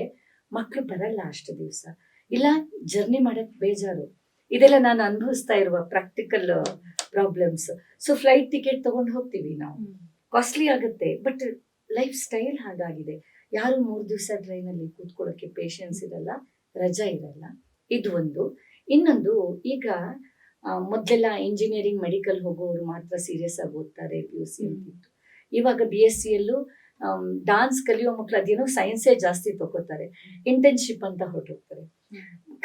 ಮಕ್ಕಳು ಬರಲ್ಲ ಅಷ್ಟು ದಿವಸ. ಇಲ್ಲ, ಜರ್ನಿ ಮಾಡಕ್ ಬೇಜಾರು. ಇದೆಲ್ಲ ನಾನು ಅನುಭವಿಸ್ತಾ ಇರುವ practical problems. So flight ticket ತಗೊಂಡು ಹೋಗ್ತೀವಿ ನಾವು, ಕಾಸ್ಟ್ಲಿ ಆಗುತ್ತೆ. ಬಟ್ ಲೈಫ್ ಸ್ಟೈಲ್ ಹಾಗಾಗಿದೆ. ಯಾರು 3 ದಿವಸ ಟ್ರೈನಲ್ಲಿ ಕೂತ್ಕೊಳ್ಳೋಕೆ ಪೇಷನ್ಸ್ ಇರಲ್ಲ, ರಜಾ ಇರಲ್ಲ. ಇದು ಒಂದು. ಇನ್ನೊಂದು, ಈಗ ಮೊದಲೆಲ್ಲ ಇಂಜಿನಿಯರಿಂಗ್ ಮೆಡಿಕಲ್ ಹೋಗೋರು ಮಾತ್ರ ಸೀರಿಯಸ್ ಆಗಿ ಓದ್ತಾರೆ, PUC ಅಂತಿತ್ತು. ಇವಾಗ BSc ಯಲ್ಲೂ ಡಾನ್ಸ್ ಕಲಿಯೋ ಮಕ್ಕಳು ಅದೇನೋ ಸೈನ್ಸೇ ಜಾಸ್ತಿ ತಗೋತಾರೆ, ಇಂಟರ್ನ್ಶಿಪ್ ಅಂತ ಹೊರಟೋಗ್ತಾರೆ.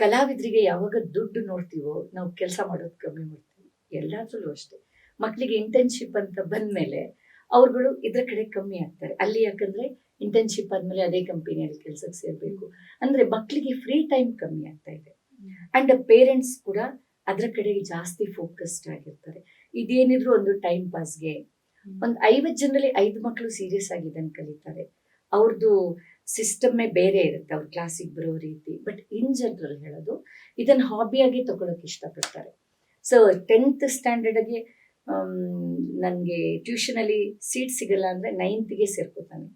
ಕಲಾವಿದರಿಗೆ ಯಾವಾಗ ದುಡ್ಡು ನೋಡ್ತೀವೋ ನಾವು ಕೆಲಸ ಮಾಡೋದು ಕಮ್ಮಿ ಮಾಡ್ತೀವಿ. ಎಲ್ಲಾದ್ರಲ್ಲೂ ಅಷ್ಟೇ. ಮಕ್ಕಳಿಗೆ ಇಂಟರ್ನ್ಶಿಪ್ ಅಂತ ಬಂದ್ಮೇಲೆ ಅವ್ರುಗಳು ಇದ್ರ ಕಡೆ ಕಮ್ಮಿ ಆಗ್ತಾರೆ ಅಲ್ಲಿ. ಯಾಕಂದ್ರೆ ಇಂಟರ್ನ್ಶಿಪ್ ಆದ್ಮೇಲೆ ಅದೇ ಕಂಪನಿಯಲ್ಲಿ ಕೆಲ್ಸಕ್ಕೆ ಸೇರ್ಬೇಕು ಅಂದ್ರೆ ಮಕ್ಕಳಿಗೆ ಫ್ರೀ ಟೈಮ್ ಕಮ್ಮಿ ಆಗ್ತಾ ಇದೆ. ಅಂಡ್ ಪೇರೆಂಟ್ಸ್ ಕೂಡ ಅದ್ರ ಕಡೆಗೆ ಜಾಸ್ತಿ ಫೋಕಸ್ಡ್ ಆಗಿರ್ತಾರೆ. ಇದೇನಿದ್ರು ಒಂದು ಟೈಮ್ ಪಾಸ್ಗೆ. ಒಂದು 50 ಜನರಲ್ಲಿ 5 ಮಕ್ಕಳು ಸೀರಿಯಸ್ ಆಗಿದ್ದನ್ನು ಕಲಿತಾರೆ. ಅವ್ರದ್ದು ಸಿಸ್ಟಮ್ಮೇ ಬೇರೆ ಇರುತ್ತೆ, ಅವ್ರ ಕ್ಲಾಸಿಗೆ ಬರೋ ರೀತಿ. ಬಟ್ ಇನ್ ಜನರಲ್ ಹೇಳೋದು, ಇದನ್ನ ಹಾಬಿಯಾಗಿ ತಗೊಳಕ್ಕೆ ಇಷ್ಟಪಡ್ತಾರೆ. ಸೊ 10th ಸ್ಟ್ಯಾಂಡರ್ಡ್ಗೆ ನನಗೆ ಟ್ಯೂಷನಲ್ಲಿ ಸೀಟ್ ಸಿಗಲ್ಲ ಅಂದ್ರೆ 9th ಸೇರ್ಕೋತಾನೆ.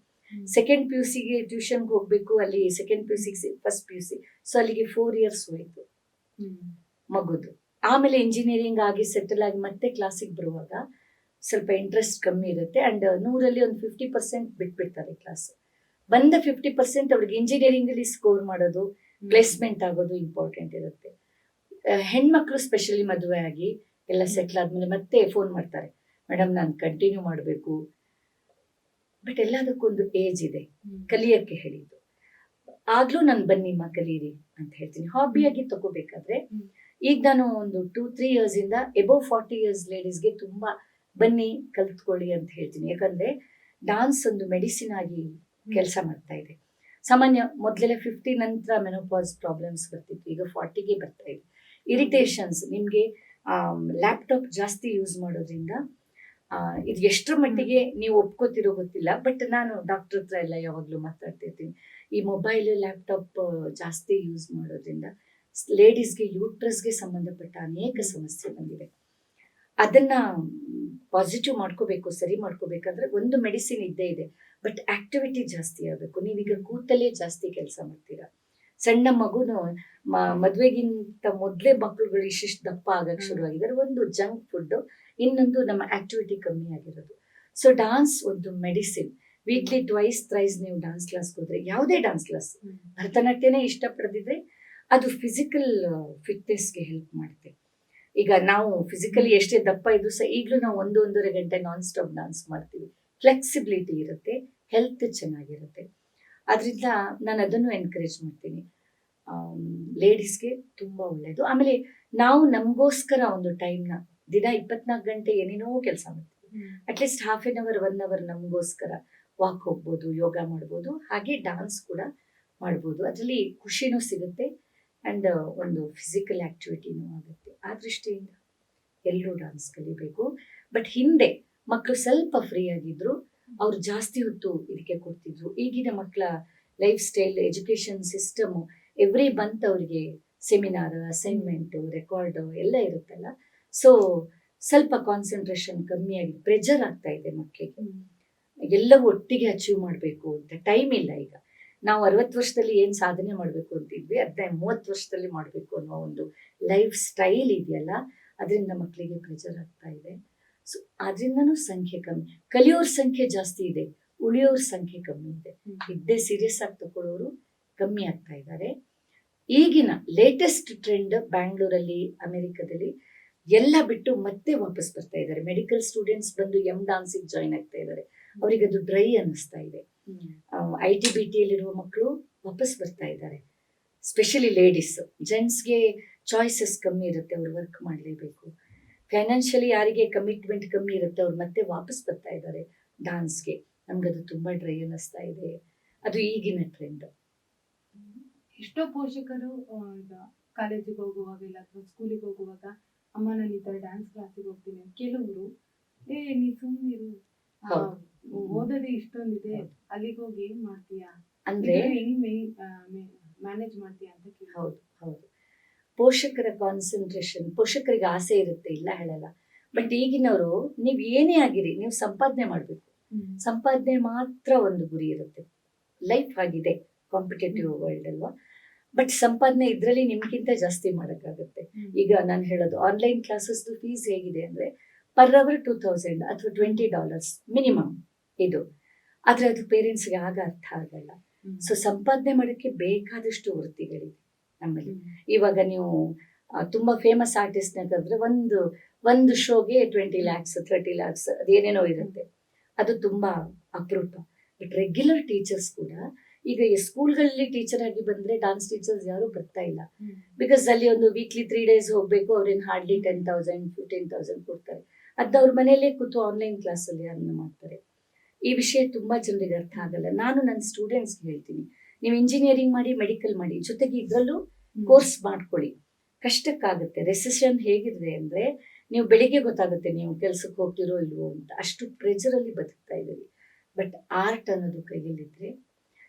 ಸೆಕೆಂಡ್ PUCಗೆ ಟ್ಯೂಷನ್ಗೆ ಹೋಗ್ಬೇಕು, ಅಲ್ಲಿ second PUC first PUC. So ಅಲ್ಲಿಗೆ 4 years ಹೋಯ್ತು ಮಗುದು. ಆಮೇಲೆ ಇಂಜಿನಿಯರಿಂಗ್ ಆಗಿ ಸೆಟಲ್ ಆಗಿ ಮತ್ತೆ ಕ್ಲಾಸಿಗೆ ಬರುವಾಗ ಸ್ವಲ್ಪ ಇಂಟ್ರೆಸ್ಟ್ ಕಮ್ಮಿ ಇರುತ್ತೆ. ಅಂಡ್ 100ರಲ್ಲಿ ಒಂದು 50% ಬಿಟ್ಬಿಡ್ತಾರೆ ಕ್ಲಾಸ್. ಬಂದ 50% ಅವ್ರಿಗೆ ಇಂಜಿನಿಯರಿಂಗ್ ಅಲ್ಲಿ ಸ್ಕೋರ್ ಮಾಡೋದು, ಪ್ಲೇಸ್ಮೆಂಟ್ ಆಗೋದು ಇಂಪಾರ್ಟೆಂಟ್ ಇರುತ್ತೆ. ಹೆಣ್ಮಕ್ಳು ಸ್ಪೆಷಲಿ ಮದುವೆ ಆಗಿ ಎಲ್ಲ ಸೆಟ್ಲ್ ಆದ್ಮೇಲೆ ಮತ್ತೆ ಫೋನ್ ಮಾಡ್ತಾರೆ, ಮೇಡಮ್ ನಾನು ಕಂಟಿನ್ಯೂ ಮಾಡಬೇಕು. ಬಟ್ ಎಲ್ಲದಕ್ಕೊಂದು ಏಜ್ ಇದೆ, ಕಲಿಯಕ್ಕೆ ಹೇಳಿದ್ದು. ಆಗ್ಲೂ ನಾನು ಬನ್ನಿಮ್ಮ ಕಲೀರಿ ಅಂತ ಹೇಳ್ತೀನಿ. ಹಾಬಿಯಾಗಿ ತಗೋಬೇಕಾದ್ರೆ ಈಗ ನಾನು ಒಂದು 2-3 years ಇಂದ ಎಬೋವ್ 40 years ಲೇಡೀಸ್ಗೆ ತುಂಬಾ ಬನ್ನಿ ಕಲ್ತ್ಕೊಳ್ಳಿ ಅಂತ ಹೇಳ್ತೀನಿ. ಯಾಕಂದ್ರೆ ಡಾನ್ಸ್ ಒಂದು ಮೆಡಿಸಿನ್ ಆಗಿ ಕೆಲಸ ಮಾಡ್ತಾ ಇದೆ. ಸಾಮಾನ್ಯ ಮೊದಲೆಲ್ಲ 50 ನಂತರ ಮೆನೋಪಾಸ್ ಪ್ರಾಬ್ಲಮ್ಸ್ ಬರ್ತಿತ್ತು, ಈಗ 40ಗೆ ಬರ್ತಾ ಇದೆ. ಇರಿಟೇಷನ್ಸ್, ನಿಮಗೆ ಲ್ಯಾಪ್ಟಾಪ್ ಜಾಸ್ತಿ ಯೂಸ್ ಮಾಡೋದ್ರಿಂದ ಇದು ಎಷ್ಟರ ಮಟ್ಟಿಗೆ ನೀವು ಒಪ್ಕೋತಿರೋ ಗೊತ್ತಿಲ್ಲ. ಬಟ್ ನಾನು ಡಾಕ್ಟರ್ ಹತ್ರ ಎಲ್ಲ ಯಾವಾಗಲೂ ಮಾತಾಡ್ತಿರ್ತೀನಿ, ಈ ಮೊಬೈಲ್ ಲ್ಯಾಪ್ಟಾಪ್ ಜಾಸ್ತಿ ಯೂಸ್ ಮಾಡೋದ್ರಿಂದ ಲೇಡೀಸ್ಗೆ ಯೂಟ್ರಸ್ಗೆ ಸಂಬಂಧಪಟ್ಟ ಅನೇಕ ಸಮಸ್ಯೆ ಬಂದಿದೆ. ಅದನ್ನ ಪಾಸಿಟಿವ್ ಮಾಡ್ಕೋಬೇಕು, ಸರಿ ಮಾಡ್ಕೋಬೇಕಾದ್ರೆ ಒಂದು ಮೆಡಿಸಿನ್ ಇದ್ದೇ ಇದೆ. ಬಟ್ ಆಕ್ಟಿವಿಟಿ ಜಾಸ್ತಿ ಆಗಬೇಕು. ನೀವೀಗ ಕೂತಲ್ಲೇ ಜಾಸ್ತಿ ಕೆಲಸ ಮಾಡ್ತೀರಾ. ಸಣ್ಣ ಮಗುನು ಮದ್ವೆಗಿಂತ ಮೊದಲೇ ಮಕ್ಕಳುಗಳು ಇಷ್ಟಿಷ್ಟು ದಪ್ಪ ಆಗಕ್ಕೆ ಶುರುವಾಗಿದ್ದಾರೆ. ಒಂದು ಜಂಕ್ ಫುಡ್, ಇನ್ನೊಂದು ನಮ್ಮ ಆಕ್ಟಿವಿಟಿ ಕಮ್ಮಿ ಆಗಿರೋದು. ಸೊ ಡಾನ್ಸ್ ಒಂದು ಮೆಡಿಸಿನ್. ವೀಕ್ಲಿ ಟ್ವೈಸ್ ಥ್ರೈಸ್ ನೀವು ಡಾನ್ಸ್ ಕ್ಲಾಸ್ಗೆ ಹೋದ್ರೆ, ಯಾವುದೇ ಡಾನ್ಸ್ ಕ್ಲಾಸ್, ಭರತನಾಟ್ಯನೇ ಇಷ್ಟಪಡದಿದ್ರೆ ಅದು ಫಿಸಿಕಲ್ ಫಿಟ್ನೆಸ್ಗೆ ಹೆಲ್ಪ್ ಮಾಡುತ್ತೆ. ಈಗ ನಾವು ಫಿಸಿಕಲಿ ಎಷ್ಟೇ ದಪ್ಪ ಇದ್ರು ಸಹ ಈಗಲೂ ನಾವು 1-1.5 ಗಂಟೆ ನಾನ್ ಸ್ಟಾಪ್ ಡಾನ್ಸ್ ಮಾಡ್ತೀವಿ. ಫ್ಲೆಕ್ಸಿಬಿಲಿಟಿ ಇರುತ್ತೆ, ಹೆಲ್ತ್ ಚೆನ್ನಾಗಿರುತ್ತೆ. ಅದರಿಂದ ನಾನು ಅದನ್ನು ಎನ್ಕರೇಜ್ ಮಾಡ್ತೀನಿ. ಲೇಡೀಸ್ಗೆ ತುಂಬ ಒಳ್ಳೆಯದು. ಆಮೇಲೆ ನಾವು ನಮಗೋಸ್ಕರ ಒಂದು ಟೈಮ್ನ, ದಿನ 24 ಗಂಟೆ ಏನೇನೋ ಕೆಲಸ ಮಾಡ್ತೀವಿ. At least half an hour 1 hour ನಮಗೋಸ್ಕರ ವಾಕ್ ಹೋಗ್ಬೋದು, ಯೋಗ ಮಾಡ್ಬೋದು, ಹಾಗೆ ಡಾನ್ಸ್ ಕೂಡ ಮಾಡ್ಬೋದು. ಅದರಲ್ಲಿ ಖುಷಿನೂ ಸಿಗುತ್ತೆ ಆ್ಯಂಡ್ ಒಂದು ಫಿಸಿಕಲ್ ಆಕ್ಟಿವಿಟಿನೂ ಆಗುತ್ತೆ. ಆ ದೃಷ್ಟಿಯಿಂದ ಎಲ್ಲರೂ ಡಾನ್ಸ್ ಕಲಿಬೇಕು. ಬಟ್ ಹಿಂದೆ ಮಕ್ಕಳು ಸ್ವಲ್ಪ ಫ್ರೀ ಆಗಿದ್ರು, ಅವ್ರು ಜಾಸ್ತಿ ಹೊತ್ತು ಇದಕ್ಕೆ ಕೊಡ್ತಿದ್ರು. ಈಗಿನ ಮಕ್ಕಳ life style, education system, every month ಅವರಿಗೆ ಸೆಮಿನಾರ್, ಅಸೈನ್ಮೆಂಟು, ರೆಕಾರ್ಡು ಎಲ್ಲ ಇರುತ್ತಲ್ಲ. ಸೊ ಸ್ವಲ್ಪ ಕಾನ್ಸಂಟ್ರೇಷನ್ ಕಮ್ಮಿ ಆಗಿ ಪ್ರೆಷರ್ ಆಗ್ತಾ ಇದೆ ಮಕ್ಕಳಿಗೆ. ಎಲ್ಲವೂ ಒಟ್ಟಿಗೆ ಅಚೀವ್ ಮಾಡಬೇಕು ಅಂತ ಟೈಮ್ ಇಲ್ಲ. ಈಗ ನಾವು 60 ವರ್ಷದಲ್ಲಿ ಏನು ಸಾಧನೆ ಮಾಡಬೇಕು ಅಂತಿದ್ವಿ, ಅದನ್ನ 30 ವರ್ಷದಲ್ಲಿ ಮಾಡಬೇಕು ಅನ್ನೋ ಒಂದು ಲೈಫ್ ಸ್ಟೈಲ್ ಇದೆಯಲ್ಲ, ಅದರಿಂದ ಮಕ್ಕಳಿಗೆ ಪ್ರೆಷರ್ ಆಗ್ತಾ ಇದೆ. ಸೊ ಅದರಿಂದನೂ ಸಂಖ್ಯೆ ಕಮ್ಮಿ, ಕಲಿಯೋರ ಸಂಖ್ಯೆ ಜಾಸ್ತಿ ಇದೆ, ಉಳಿಯೋರ ಸಂಖ್ಯೆ ಕಮ್ಮಿ ಇದೆ. ಇದ್ದೇ ಸೀರಿಯಸ್ ಆಗಿ ತಗೊಳ್ಳೋರು ಕಮ್ಮಿ ಆಗ್ತಾ ಇದ್ದಾರೆ. ಈಗಿನ ಲೇಟೆಸ್ಟ್ ಟ್ರೆಂಡ್ ಬ್ಯಾಂಗ್ಳೂರಲ್ಲಿ, ಅಮೆರಿಕದಲ್ಲಿ ಎಲ್ಲ ಬಿಟ್ಟು ಮತ್ತೆ ವಾಪಸ್ ಬರ್ತಾ ಇದ್ದಾರೆ. ಮೆಡಿಕಲ್ ಸ್ಟೂಡೆಂಟ್ಸ್ ಬಂದು ಡಾನ್ಸಿಗೆ ಜಾಯ್ನ್ ಆಗ್ತಾ ಇದ್ದಾರೆ. ಅವ್ರಿಗೆ ಅದು ಡ್ರೈ ಅನ್ನಿಸ್ತಾ ಇದೆ. ITBTಯಲ್ಲಿರುವ ಮಕ್ಕಳು ವಾಪಸ್ ಬರ್ತಾ ಇದ್ದಾರೆ, ಸ್ಪೆಷಲಿ ಲೇಡೀಸ್. ಜೆಂಟ್ಸ್ಗೆ ಚಾಯ್ಸಸ್ ಕಮ್ಮಿ ಇರುತ್ತೆ, ಅವ್ರು ವರ್ಕ್ ಮಾಡಲೇಬೇಕು. ಫೈನಾನ್ಷಿಯಲಿ ಯಾರಿಗೆ ಕಮಿಟ್ಮೆಂಟ್ ಕಮ್ಮಿ ಇರುತ್ತೆ, ಅವ್ರು ಮತ್ತೆ ವಾಪಸ್ ಬರ್ತಾ ಇದ್ದಾರೆ ಡಾನ್ಸ್ಗೆ. ನಮ್ಗದು ತುಂಬ ಡ್ರೈ ಅನ್ನಿಸ್ತಾ ಇದೆ. ಅದು ಈಗಿನ ಟ್ರೆಂಡ್. ಎಷ್ಟೋ ಪೋಷಕರು ಈಗ ಕಾಲೇಜಿಗೆ ಹೋಗುವಾಗೆಲ್ಲ ಅಥವಾ ಸ್ಕೂಲಿಗೆ ಹೋಗುವಾಗ, ಅಮ್ಮ ನಾನು ಈ ಥರ ಡ್ಯಾನ್ಸ್ ಕ್ಲಾಸಿಗೆ ಹೋಗ್ತೀನಿ. ಕೆಲವರು ನೀ ಸುಮ್ಮನಿರು, ಓದೋದೇ ಇಷ್ಟೊಂದಿದೆ, ಅಲ್ಲಿಗೆ ಹೋಗಿ ಏನ್ ಮಾಡ್ತೀಯಾ, ಅಂದ್ರೆ ಹೆಂಗ್ ಮ್ಯಾನೇಜ್ ಮಾಡ್ತೀಯಾ ಅಂತ ಕೇಳಿ. ಹೌದು ಹೌದು, ಪೋಷಕರ ಕಾನ್ಸಂಟ್ರೇಷನ್, ಪೋಷಕರಿಗೆ ಆಸೆ ಇರುತ್ತೆ, ಇಲ್ಲ ಹೇಳಲ್ಲ. ಬಟ್ ಈಗಿನವರು ನೀವು ಏನೇ ಆಗಿರಿ, ನೀವು ಸಂಪಾದನೆ ಮಾಡಬೇಕು. ಸಂಪಾದನೆ ಮಾತ್ರ ಒಂದು ಗುರಿ ಇರುತ್ತೆ. ಲೈಫ್ ಆಗಿದೆ, ಕಾಂಪಿಟೇಟಿವ್ ವರ್ಲ್ಡ್ ಅಲ್ವಾ. ಬಟ್ ಸಂಪಾದನೆ ಇದರಲ್ಲಿ ನಿಮ್ಗಿಂತ ಜಾಸ್ತಿ ಮಾಡೋಕ್ಕಾಗುತ್ತೆ. ಈಗ ನಾನು ಹೇಳೋದು, ಆನ್ಲೈನ್ ಕ್ಲಾಸಸ್ದು ಫೀಸ್ ಹೇಗಿದೆ ಅಂದರೆ ಪರ್ ಅವರ್ $2000 ಅಥವಾ $20 ಮಿನಿಮಮ್ ಇದು. ಆದರೆ ಅದು ಪೇರೆಂಟ್ಸ್ಗೆ ಆಗ ಅರ್ಥ ಆಗಲ್ಲ. ಸೊ ಸಂಪಾದನೆ ಮಾಡೋಕ್ಕೆ ಬೇಕಾದಷ್ಟು ವೃತ್ತಿಗಳಿದೆ ನಮ್ಮಲ್ಲಿ. ಇವಾಗ ನೀವು ತುಂಬ ಫೇಮಸ್ ಆರ್ಟಿಸ್ಟ್ನ ಕರೆದ್ರೆ ಒಂದು ಶೋಗೆ 20 lakhs 30 lakhs ಅದೇನೇನೋ ಇರುತ್ತೆ. ಅದು ತುಂಬ ಅಪರೂಪ. ಬಟ್ ರೆಗ್ಯುಲರ್ ಟೀಚರ್ಸ್ ಕೂಡ ಈಗ ಸ್ಕೂಲ್ಗಳಲ್ಲಿ ಟೀಚರ್ ಆಗಿ ಬಂದರೆ ಡಾನ್ಸ್ ಟೀಚರ್ಸ್ ಯಾರೂ ಬರ್ತಾ ಇಲ್ಲ. ಬಿಕಾಸ್ ಅಲ್ಲಿ ಒಂದು ವೀಕ್ಲಿ 3 days ಹೋಗಬೇಕು, ಅವ್ರೇನು ಹಾರ್ಡ್ಲಿ 10,000 15,000 ಕೊಡ್ತಾರೆ. ಅದು ಅವ್ರ ಮನೆಯಲ್ಲೇ ಕೂತು ಆನ್ಲೈನ್ ಕ್ಲಾಸಲ್ಲಿ ಅರ್ನ್ ಮಾಡ್ತಾರೆ. ಈ ವಿಷಯ ತುಂಬ ಜನರಿಗೆ ಅರ್ಥ ಆಗಲ್ಲ. ನಾನು ನನ್ನ ಸ್ಟೂಡೆಂಟ್ಸ್ಗೆ ಹೇಳ್ತೀನಿ, ನೀವು ಇಂಜಿನಿಯರಿಂಗ್ ಮಾಡಿ, ಮೆಡಿಕಲ್ ಮಾಡಿ, ಜೊತೆಗೆ ಇದರಲ್ಲೂ ಕೋರ್ಸ್ ಮಾಡ್ಕೊಳ್ಳಿ. ಕಷ್ಟಕ್ಕಾಗುತ್ತೆ. ರೆಸೆಷನ್ ಹೇಗಿದೆ ಅಂದರೆ, ನೀವು ಬೆಳಿಗ್ಗೆ ಗೊತ್ತಾಗುತ್ತೆ ನೀವು ಕೆಲ್ಸಕ್ಕೆ ಹೋಗ್ತಿರೋ ಇಲ್ವೋ ಅಂತ, ಅಷ್ಟು ಪ್ರೆಷರಲ್ಲಿ ಬದುಕ್ತಾ ಇದ್ದೀವಿ. ಬಟ್ ಆರ್ಟ್ ಅನ್ನೋದು ಕೈಯಲ್ಲಿದ್ದರೆ,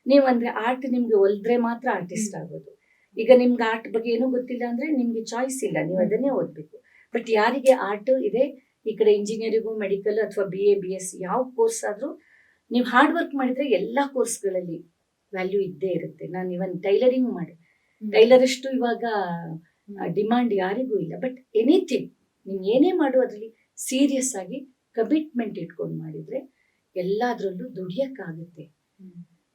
ನೀವು ಅಂದರೆ ಆರ್ಟ್ ನಿಮಗೆ ಒಲಿದ್ರೆ ಮಾತ್ರ ಆರ್ಟಿಸ್ಟ್ ಆಗೋದು. ಈಗ ನಿಮ್ಗೆ ಆರ್ಟ್ ಬಗ್ಗೆ ಏನೂ ಗೊತ್ತಿಲ್ಲ ಅಂದರೆ ನಿಮಗೆ ಚಾಯ್ಸ್ ಇಲ್ಲ, ನೀವು ಅದನ್ನೇ ಓದಬೇಕು. ಬಟ್ ಯಾರಿಗೆ ಆರ್ಟ್ ಇದೆ, ಈ ಕಡೆ ಇಂಜಿನಿಯರಿಂಗು, ಮೆಡಿಕಲ್ ಅಥವಾ BA BS ಯಾವ ಕೋರ್ಸ್ ಆದರೂ ನೀವು ಹಾರ್ಡ್ ವರ್ಕ್ ಮಾಡಿದರೆ ಎಲ್ಲ ಕೋರ್ಸ್ಗಳಲ್ಲಿ ವ್ಯಾಲ್ಯೂ ಇದ್ದೇ ಇರುತ್ತೆ. ನಾನು ಇವನ್ ಟೈಲರಿಂಗ್ ಮಾಡಿ, ಟೈಲರಷ್ಟು ಇವಾಗ ಡಿಮಾಂಡ್ ಯಾರಿಗೂ ಇಲ್ಲ. ಬಟ್ ಎನಿಥಿಂಗ್ ನೀವು ಏನೇ ಮಾಡು ಅದರಲ್ಲಿ ಸೀರಿಯಸ್ ಆಗಿ ಕಮಿಟ್ಮೆಂಟ್ ಇಟ್ಕೊಂಡು ಮಾಡಿದರೆ ಎಲ್ಲದರಲ್ಲೂ ದುಡಿಯೋಕ್ಕಾಗುತ್ತೆ.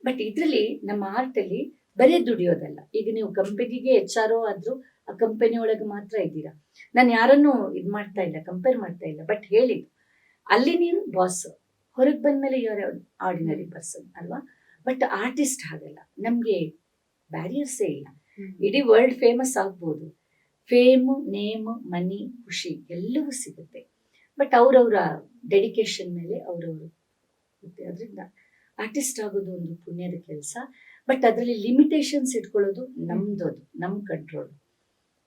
ಬಟ್ ಇದರಲ್ಲಿ ನಮ್ಮ ಆರ್ಟಲ್ಲಿ ಬರೀ ದುಡಿಯೋದಲ್ಲ. ಈಗ ನೀವು ಕಂಪನಿಗೆ HR ಆದರೂ ಆ ಕಂಪನಿ ಒಳಗೆ ಮಾತ್ರ ಇದ್ದೀರಾ. ನಾನು ಯಾರನ್ನೂ ಇದು ಮಾಡ್ತಾ ಇಲ್ಲ, ಕಂಪೇರ್ ಮಾಡ್ತಾ ಇಲ್ಲ. ಬಟ್ ಹೇಳಿದ್ದು, ಅಲ್ಲಿ ನೀನು ಬಾಸ್, ಹೊರಗೆ ಬಂದಮೇಲೆ ಯಾರು ಆರ್ಡಿನರಿ ಪರ್ಸನ್ ಅಲ್ವಾ. ಬಟ್ ಆರ್ಟಿಸ್ಟ್ ಹಾಗಲ್ಲ, ನಮಗೆ ಬ್ಯಾರಿಯರ್ಸೇ ಇಲ್ಲ. ಇಡೀ ವರ್ಲ್ಡ್ ಫೇಮಸ್ ಆಗ್ಬೋದು, ಫೇಮು, ನೇಮು, ಮನಿ, ಖುಷಿ ಎಲ್ಲವೂ ಸಿಗುತ್ತೆ. ಬಟ್ ಅವ್ರವರ ಡೆಡಿಕೇಶನ್ ಮೇಲೆ ಅವ್ರವರು ಇರುತ್ತೆ. ಅದರಿಂದ ಆರ್ಟಿಸ್ಟ್ ಆಗೋದು ಒಂದು ಪುಣ್ಯದ ಕೆಲಸ. ಬಟ್ ಅದರಲ್ಲಿ ಲಿಮಿಟೇಷನ್ಸ್ ಇಟ್ಕೊಳ್ಳೋದು ನಮ್ಮದು, ನಮ್ಮ ಕಂಟ್ರೋಲ್.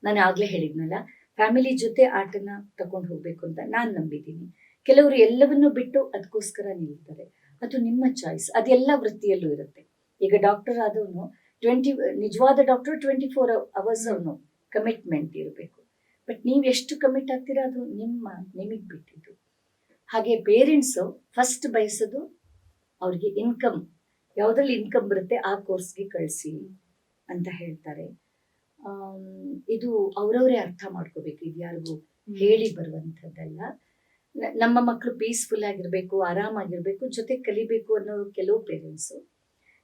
ನಾನು ಆಗಲೇ ಹೇಳಿದ್ನಲ್ಲ, ಫ್ಯಾಮಿಲಿ ಜೊತೆ ಆರ್ಟನ್ನು ತಗೊಂಡು ಹೋಗಬೇಕು ಅಂತ ನಾನು ನಂಬಿದ್ದೀನಿ. ಕೆಲವರು ಎಲ್ಲವನ್ನೂ ಬಿಟ್ಟು ಅದಕ್ಕೋಸ್ಕರ ನಿಲ್ತಾರೆ. ಅದು ನಿಮ್ಮ ಚಾಯ್ಸ್. ಅದೆಲ್ಲ ವೃತ್ತಿಯಲ್ಲೂ ಇರುತ್ತೆ. ಈಗ ಡಾಕ್ಟರ್ ಆದವನು ನಿಜವಾದ ಡಾಕ್ಟರ್ 24 hours ಅವನು ಕಮಿಟ್ಮೆಂಟ್ ಇರಬೇಕು. ಬಟ್ ನೀವು ಎಷ್ಟು ಕಮಿಟ್ ಆಗ್ತೀರಾ ಅದು ನಿಮಗೆ ಬಿಟ್ಟಿದ್ದು. ಹಾಗೆ ಪೇರೆಂಟ್ಸು ಫಸ್ಟ್ ಬಯಸೋದು ಅವ್ರಿಗೆ ಇನ್ಕಮ್, ಯಾವುದ್ರಲ್ಲಿ ಇನ್ಕಮ್ ಬರುತ್ತೆ ಆ ಕೋರ್ಸ್ಗೆ ಕಳಿಸಿ ಅಂತ ಹೇಳ್ತಾರೆ. ಇದು ಅವರವರೇ ಅರ್ಥ ಮಾಡ್ಕೋಬೇಕು, ಇದು ಯಾರಿಗೂ ಹೇಳಿ ಬರುವಂಥದ್ದಲ್ಲ. ನಮ್ಮ ಮಕ್ಕಳು ಪೀಸ್ಫುಲ್ ಆಗಿರ್ಬೇಕು, ಆರಾಮಾಗಿರ್ಬೇಕು, ಜೊತೆ ಕಲಿಬೇಕು ಅನ್ನೋ ಕೆಲವು ಪೇರೆಂಟ್ಸು.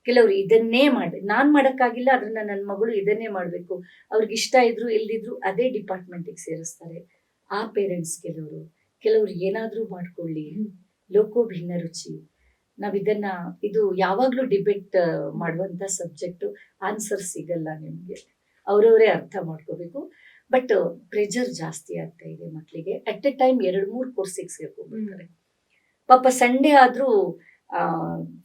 ಕೆಲವರು ಇದನ್ನೇ ಮಾಡಿ, ನಾನು ಮಾಡೋಕ್ಕಾಗಿಲ್ಲ ಅದನ್ನ ನನ್ನ ಮಗಳು ಇದನ್ನೇ ಮಾಡಬೇಕು, ಅವ್ರಿಗೆ ಇಷ್ಟ ಇದ್ರು ಇಲ್ದಿದ್ರು ಅದೇ ಡಿಪಾರ್ಟ್ಮೆಂಟಿಗೆ ಸೇರಿಸ್ತಾರೆ ಆ ಪೇರೆಂಟ್ಸ್. ಕೆಲವರು ಏನಾದರೂ ಮಾಡ್ಕೊಳ್ಳಿ, ಲೋಕೋ ಭಿನ್ನ ರುಚಿ. ನಾವಿದನ್ನ ಇದು ಯಾವಾಗಲೂ ಡಿಬೇಟ್ ಮಾಡುವಂಥ ಸಬ್ಜೆಕ್ಟು, ಆನ್ಸರ್ ಸಿಗಲ್ಲ ನಿಮಗೆ, ಅವರವರೇ ಅರ್ಥ ಮಾಡ್ಕೋಬೇಕು. ಬಟ್ ಪ್ರೆಷರ್ ಜಾಸ್ತಿ ಆಗ್ತಾ ಇದೆ ಮಕ್ಕಳಿಗೆ. At A time 2-3 ಕೋರ್ಸಿಗೆ ಸೇರ್ಕೊಂಡ್ಬಿಡ್ತಾರೆ. ಪಾಪ ಸಂಡೇ ಆದರೂ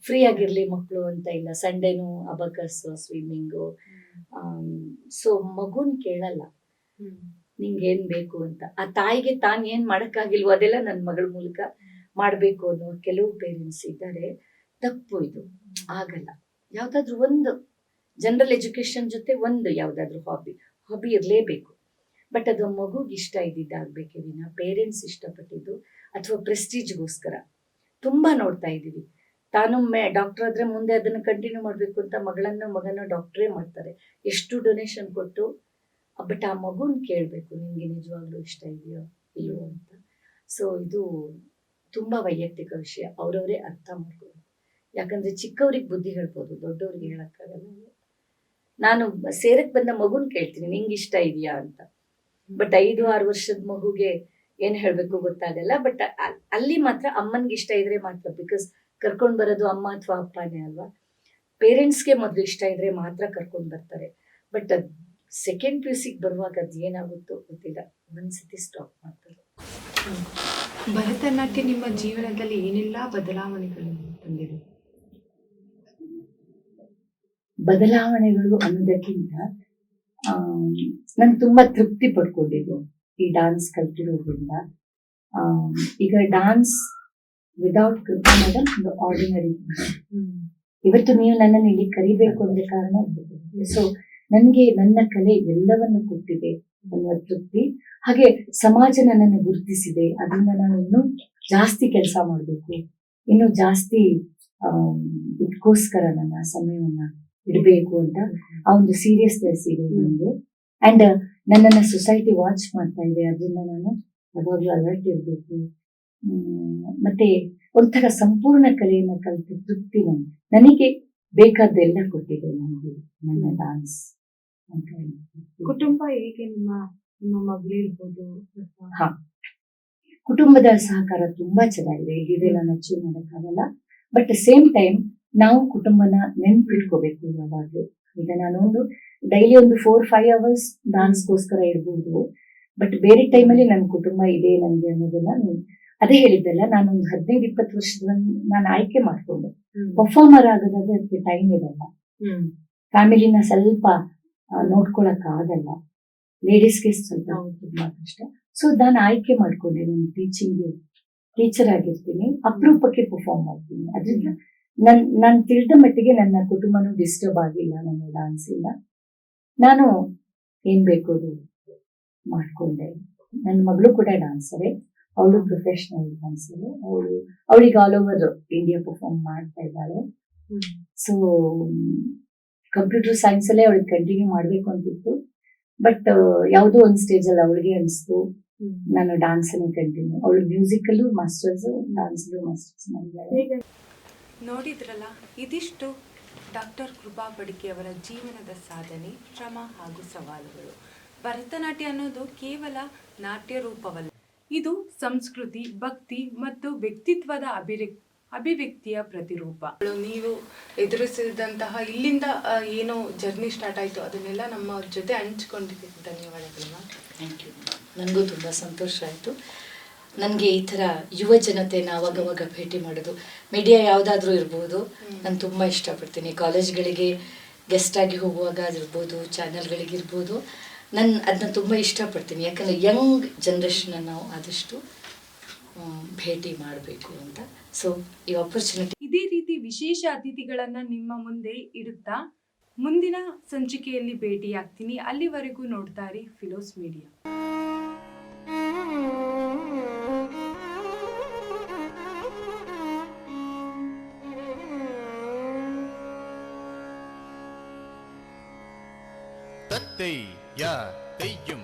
ಫ್ರೀ ಆಗಿರಲಿ ಮಕ್ಕಳು ಅಂತ ಇಲ್ಲ, ಸಂಡೇನು ಅಬಕಸ್, ಸ್ವಿಮ್ಮಿಂಗು. ಸೊ ಮಗುನ್ ಕೇಳಲ್ಲ ನಿಂಗೇನು ಬೇಕು ಅಂತ. ಆ ತಾಯಿಗೆ ತಾನು ಏನು ಮಾಡೋಕ್ಕಾಗಿಲ್ವೋ ಅದೆಲ್ಲ ನನ್ನ ಮಗಳ ಮೂಲಕ ಮಾಡಬೇಕು ಅನ್ನೋ ಕೆಲವು ಪೇರೆಂಟ್ಸ್ ಇದ್ದಾರೆ. ತಪ್ಪು, ಇದು ಆಗಲ್ಲ. ಯಾವುದಾದ್ರೂ ಒಂದು ಜನರಲ್ ಎಜುಕೇಶನ್ ಜೊತೆ ಒಂದು ಯಾವುದಾದ್ರೂ ಹಾಬಿ ಇರಲೇಬೇಕು. ಬಟ್ ಅದು ಮಗುಗೆ ಇಷ್ಟ ಇದ್ದಿದ್ದಾಗಬೇಕೇ ವಿನ ಪೇರೆಂಟ್ಸ್ ಇಷ್ಟಪಟ್ಟಿದ್ದು ಅಥವಾ ಪ್ರೆಸ್ಟೀಜ್ಗೋಸ್ಕರ ತುಂಬ ನೋಡ್ತಾ ಇದ್ದೀವಿ. ತಾನೊಮ್ಮೆ ಡಾಕ್ಟರ್ ಆದರೆ ಮುಂದೆ ಅದನ್ನು ಕಂಟಿನ್ಯೂ ಮಾಡಬೇಕು ಅಂತ ಮಗನೋ ಡಾಕ್ಟ್ರೇ ಮಾಡ್ತಾರೆ, ಎಷ್ಟು ಡೊನೇಷನ್ ಕೊಟ್ಟು. ಬಟ್ ಆ ಮಗುನ ಕೇಳಬೇಕು, ನಿಮಗೆ ನಿಜವಾಗ್ಲೂ ಇಷ್ಟ ಇದೆಯೋ ಇಲ್ವೋ ಅಂತ. ಸೊ ಇದು ತುಂಬ ವೈಯಕ್ತಿಕ ವಿಷಯ, ಅವರವರೇ ಅರ್ಥ ಮಾಡ್ಕೋಬೇಕು. ಯಾಕಂದರೆ ಚಿಕ್ಕವ್ರಿಗೆ ಬುದ್ಧಿ ಹೇಳ್ಬೋದು, ದೊಡ್ಡವ್ರಿಗೆ ಹೇಳೋಕ್ಕಾಗಲ್ಲ. ನಾನು ಸೇರಕ್ಕೆ ಬಂದ ಮಗುನ ಕೇಳ್ತೀನಿ ನಿಂಗೆ ಇಷ್ಟ ಇದೆಯಾ ಅಂತ. ಬಟ್ 5-6 ವರ್ಷದ ಮಗುಗೆ ಏನು ಹೇಳಬೇಕು ಗೊತ್ತಾಗಲ್ಲ. ಬಟ್ ಅಲ್ಲಿ ಮಾತ್ರ ಅಮ್ಮನಿಗೆ ಇಷ್ಟ ಇದ್ರೆ ಮಾತ್ರ, ಬಿಕಾಸ್ ಕರ್ಕೊಂಡು ಬರೋದು ಅಮ್ಮ ಅಥವಾ ಅಪ್ಪನೇ ಅಲ್ವಾ. ಪೇರೆಂಟ್ಸ್ಗೆ ಮೊದಲು ಇಷ್ಟ ಇದ್ರೆ ಮಾತ್ರ ಕರ್ಕೊಂಡು ಬರ್ತಾರೆ. ಬಟ್ ಸೆಕೆಂಡ್ PUCಗೆ ಬರುವಾಗ ಅದು ಏನಾಗುತ್ತೋ ಗೊತ್ತಿಲ್ಲ, ಒಂದ್ಸತಿ ಸ್ಟಾಪ್ ಮಾಡ್ತಾರೆ. ಭರತನಾಟ್ಯ ನಿಮ್ಮ ಜೀವನದಲ್ಲಿ ಏನೆಲ್ಲ ಬದಲಾವಣೆಗಳನ್ನು ತಂದಿದೆ? ಬದಲಾವಣೆಗಳು ಅನ್ನೋದಕ್ಕಿಂತ ನಾನು ತುಂಬಾ ತೃಪ್ತಿ ಪಡ್ಕೊಂಡಿದ್ದು ಈ ಡಾನ್ಸ್ ಕಲ್ತಿರೋದ್ರಿಂದ. ಈಗ ಡಾನ್ಸ್ ವಿದೌಟ್ ಕೃಪಾ ಮೇಡಮ್ ಒಂದು ಆರ್ಡಿನರಿ. ಇವತ್ತು ನೀವು ನನ್ನನ್ನು ಇಲ್ಲಿ ಕರಿಬೇಕು ಅಂದ್ರೆ ಕಾರಣ. ಸೊ ನನಗೆ ನನ್ನ ಕಲೆ ಎಲ್ಲವನ್ನು ಕೊಟ್ಟಿದೆ ಅನ್ನೋ ತೃಪ್ತಿ. ಹಾಗೆ ಸಮಾಜ ನನ್ನನ್ನು ಗುರುತಿಸಿದೆ, ಅದರಿಂದ ನಾನು ಇನ್ನೂ ಜಾಸ್ತಿ ಕೆಲಸ ಮಾಡಬೇಕು, ಇನ್ನೂ ಜಾಸ್ತಿ ಇದಕ್ಕೋಸ್ಕರ ನನ್ನ ಸಮಯವನ್ನ ಇಡಬೇಕು ಅಂತ ಆ ಒಂದು ಸೀರಿಯಸ್ನೆಸ್ ಇದೆ ನನಗೆ. ಅಂಡ್ ನನ್ನನ್ನು ಸೊಸೈಟಿ ವಾಚ್ ಮಾಡ್ತಾ ಇದೆ, ಅದರಿಂದ ನಾನು ಯಾವಾಗಲೂ ಅಲರ್ಟ್ ಇರಬೇಕು. ಮತ್ತೆ ಒಂಥರ ಸಂಪೂರ್ಣ ಕಲೆಯನ್ನು ಕಲಿತ ತೃಪ್ತಿ ನನಗೆ ಬೇಕಾದ್ದೆಲ್ಲ ಕೊಟ್ಟಿದೆ ನನಗೆ ನನ್ನ ಡಾನ್ಸ್ ಅಂತ. ಕುಟುಂಬ ಹೇಗೆ? ನಿಮ್ಮ ಮಗಳಿರ್ಬೋದು. ಹಾ, ಕುಟುಂಬದ ಸಹಕಾರ ತುಂಬಾ ಚೆನ್ನಾಗಿದೆ. ಇದೆಲ್ಲ ನಾನು ಅಚೀವ್ ಮಾಡೋಕ್ಕಾಗಲ್ಲ. ಬಟ್ ಸೇಮ್ ಟೈಮ್ ನಾವು ಕುಟುಂಬನ ನೆನ್ಪಿಟ್ಕೋಬೇಕು ಯಾವಾಗ್ಲೂ. ಈಗ ನಾನು ಡೈಲಿ 4-5 ಅವರ್ಸ್ ಡಾನ್ಸ್ಗೋಸ್ಕರ ಇಡ್ಬೋದು. ಬಟ್ ಬೇರೆ ಟೈಮಲ್ಲಿ ನನ್ನ ಕುಟುಂಬ ಇದೆ ನನಗೆ ಅನ್ನೋದನ್ನ ಅದೇ ಹೇಳಿದ್ದಲ್ಲ, ನಾನೊಂದು 15-20 ವರ್ಷದ ನಾನು ಆಯ್ಕೆ ಮಾಡ್ಕೊಂಡು ಪರ್ಫಾರ್ಮರ್ ಆಗೋದಾದ್ರೆ ಅದಕ್ಕೆ ಟೈಮ್ ಇರಲ್ಲ. ಫ್ಯಾಮಿಲಿನ ಸ್ವಲ್ಪ ನೋಡ್ಕೊಳಕ್ ಆಗಲ್ಲ, ಲೇಡೀಸ್ಗೆ ಸ್ವಲ್ಪ ತುಂಬಾ ಕಷ್ಟ. ಸೊ ನಾನು ಆಯ್ಕೆ ಮಾಡ್ಕೊಂಡೆ, ನಾನು ಟೀಚರ್ ಆಗಿರ್ತೀನಿ, ಅಪರೂಪಕ್ಕೆ ಪರ್ಫಾರ್ಮ್ ಮಾಡ್ತೀನಿ. ಅದರಿಂದ ನಾನು ತಿಳಿದ ಮಟ್ಟಿಗೆ ನನ್ನ ಕುಟುಂಬನೂ ಡಿಸ್ಟರ್ಬ್ ಆಗಿಲ್ಲ ನನ್ನ ಡಾನ್ಸ್ ಇಂದ. ನಾನು ಏನ್ ಬೇಕು ಮಾಡ್ಕೊಂಡೆ. ನನ್ನ ಮಗಳು ಕೂಡ ಡಾನ್ಸರೇ, ಅವಳು ಪ್ರೊಫೆಷನಲ್ ಡಾನ್ಸರ್. ಅವಳಿಗೆ ಆಲ್ ಓವರ್ ಇಂಡಿಯಾ ಪರ್ಫಾರ್ಮ್ ಮಾಡ್ತಾ ಇದ್ದಾಳೆ. ಸೊ ಕಂಪ್ಯೂಟರ್ ಸೈನ್ಸ್ ಅಲ್ಲೇ ಅವಳಿಗೆ ಕಂಟಿನ್ಯೂ ಮಾಡ್ಬೇಕು ಅಂತಿತ್ತು. ಬಟ್ ಯಾವುದೋ ಒಂದು ಸ್ಟೇಜ್ ಅಲ್ಲಿ ಅವಳಿಗೆ ಅನಿಸ್ತು ನಾನು ಡಾನ್ಸ್ ಅನ್ನೇ ಕಂಟಿನ್ಯೂ. ಅವಳು ಮ್ಯೂಸಿಕಲ್ಲೂ ಮಾಸ್ಟರ್ಸ್, ಡಾನ್ಸ್ಲೂ ಮಾಸ್ಟರ್ಸ್ ಮಾಡಿದ್ದಾಳೆ. ನೋಡಿದ್ರಲ್ಲ, ಇದಿಷ್ಟು ಡಾಕ್ಟರ್ ಕೃಪಾ ಪಡಿಕೆ ಅವರ ಜೀವನದ ಸಾಧನೆ, ಶ್ರಮ ಹಾಗೂ ಸವಾಲುಗಳು. ಭರತನಾಟ್ಯ ಅನ್ನೋದು ಕೇವಲ ನಾಟ್ಯ ರೂಪವಲ್ಲ, ಇದು ಸಂಸ್ಕೃತಿ, ಭಕ್ತಿ ಮತ್ತು ವ್ಯಕ್ತಿತ್ವದ ಅಭಿವ್ಯಕ್ತಿಯ ಪ್ರತಿರೂಪ. ನೀವು ಎದುರಿಸಿದಂತಹ ಇಲ್ಲಿಂದ ಏನೋ ಜರ್ನಿ ಸ್ಟಾರ್ಟ್ ಆಯಿತು, ಅದನ್ನೆಲ್ಲ ನಮ್ಮ ಜೊತೆ ಹಂಚ್ಕೊಂಡಿದ್ದೀವಿ. ಧನ್ಯವಾದಗಳು ಮ್ಯಾಮ್. Thank you. ನನಗೂ ತುಂಬ ಸಂತೋಷ ಆಯಿತು. ನನಗೆ ಈ ಥರ ಯುವ ಜನತೆನ ಅವಾಗವಾಗ ಭೇಟಿ ಮಾಡೋದು, ಮೀಡಿಯಾ ಯಾವುದಾದ್ರೂ ಇರ್ಬೋದು, ನಾನು ತುಂಬ ಇಷ್ಟಪಡ್ತೀನಿ. ಕಾಲೇಜ್ಗಳಿಗೆ ಗೆಸ್ಟ್ ಆಗಿ ಹೋಗುವಾಗ ಅದಿರ್ಬೋದು, ಚಾನೆಲ್ಗಳಿಗಿರ್ಬೋದು, ನಾನು ಅದನ್ನ ತುಂಬ ಇಷ್ಟಪಡ್ತೀನಿ. ಯಾಕಂದರೆ ಯಂಗ್ ಜನ್ರೇಷನ್ನ ನಾವು ಆದಷ್ಟು ಭೇಟಿ ಮಾಡಬೇಕು ಅಂತ. ಸೊ ಈ ಆಪರ್ಚುನಿಟಿ. ಇದೇ ರೀತಿ ವಿಶೇಷ ಅತಿಥಿಗಳನ್ನು ನಿಮ್ಮ ಮುಂದೆ ಇಡುತ್ತಾ ಮುಂದಿನ ಸಂಚಿಕೆಯಲ್ಲಿ ಭೇಟಿಯಾಗ್ತೀನಿ. ಅಲ್ಲಿವರೆಗೂ ನೋಡ್ತಾ ಇರಿ ಫಿಲೋಸ್. ಮೀಡಿಯಾ. தெய்ய தெய்யும்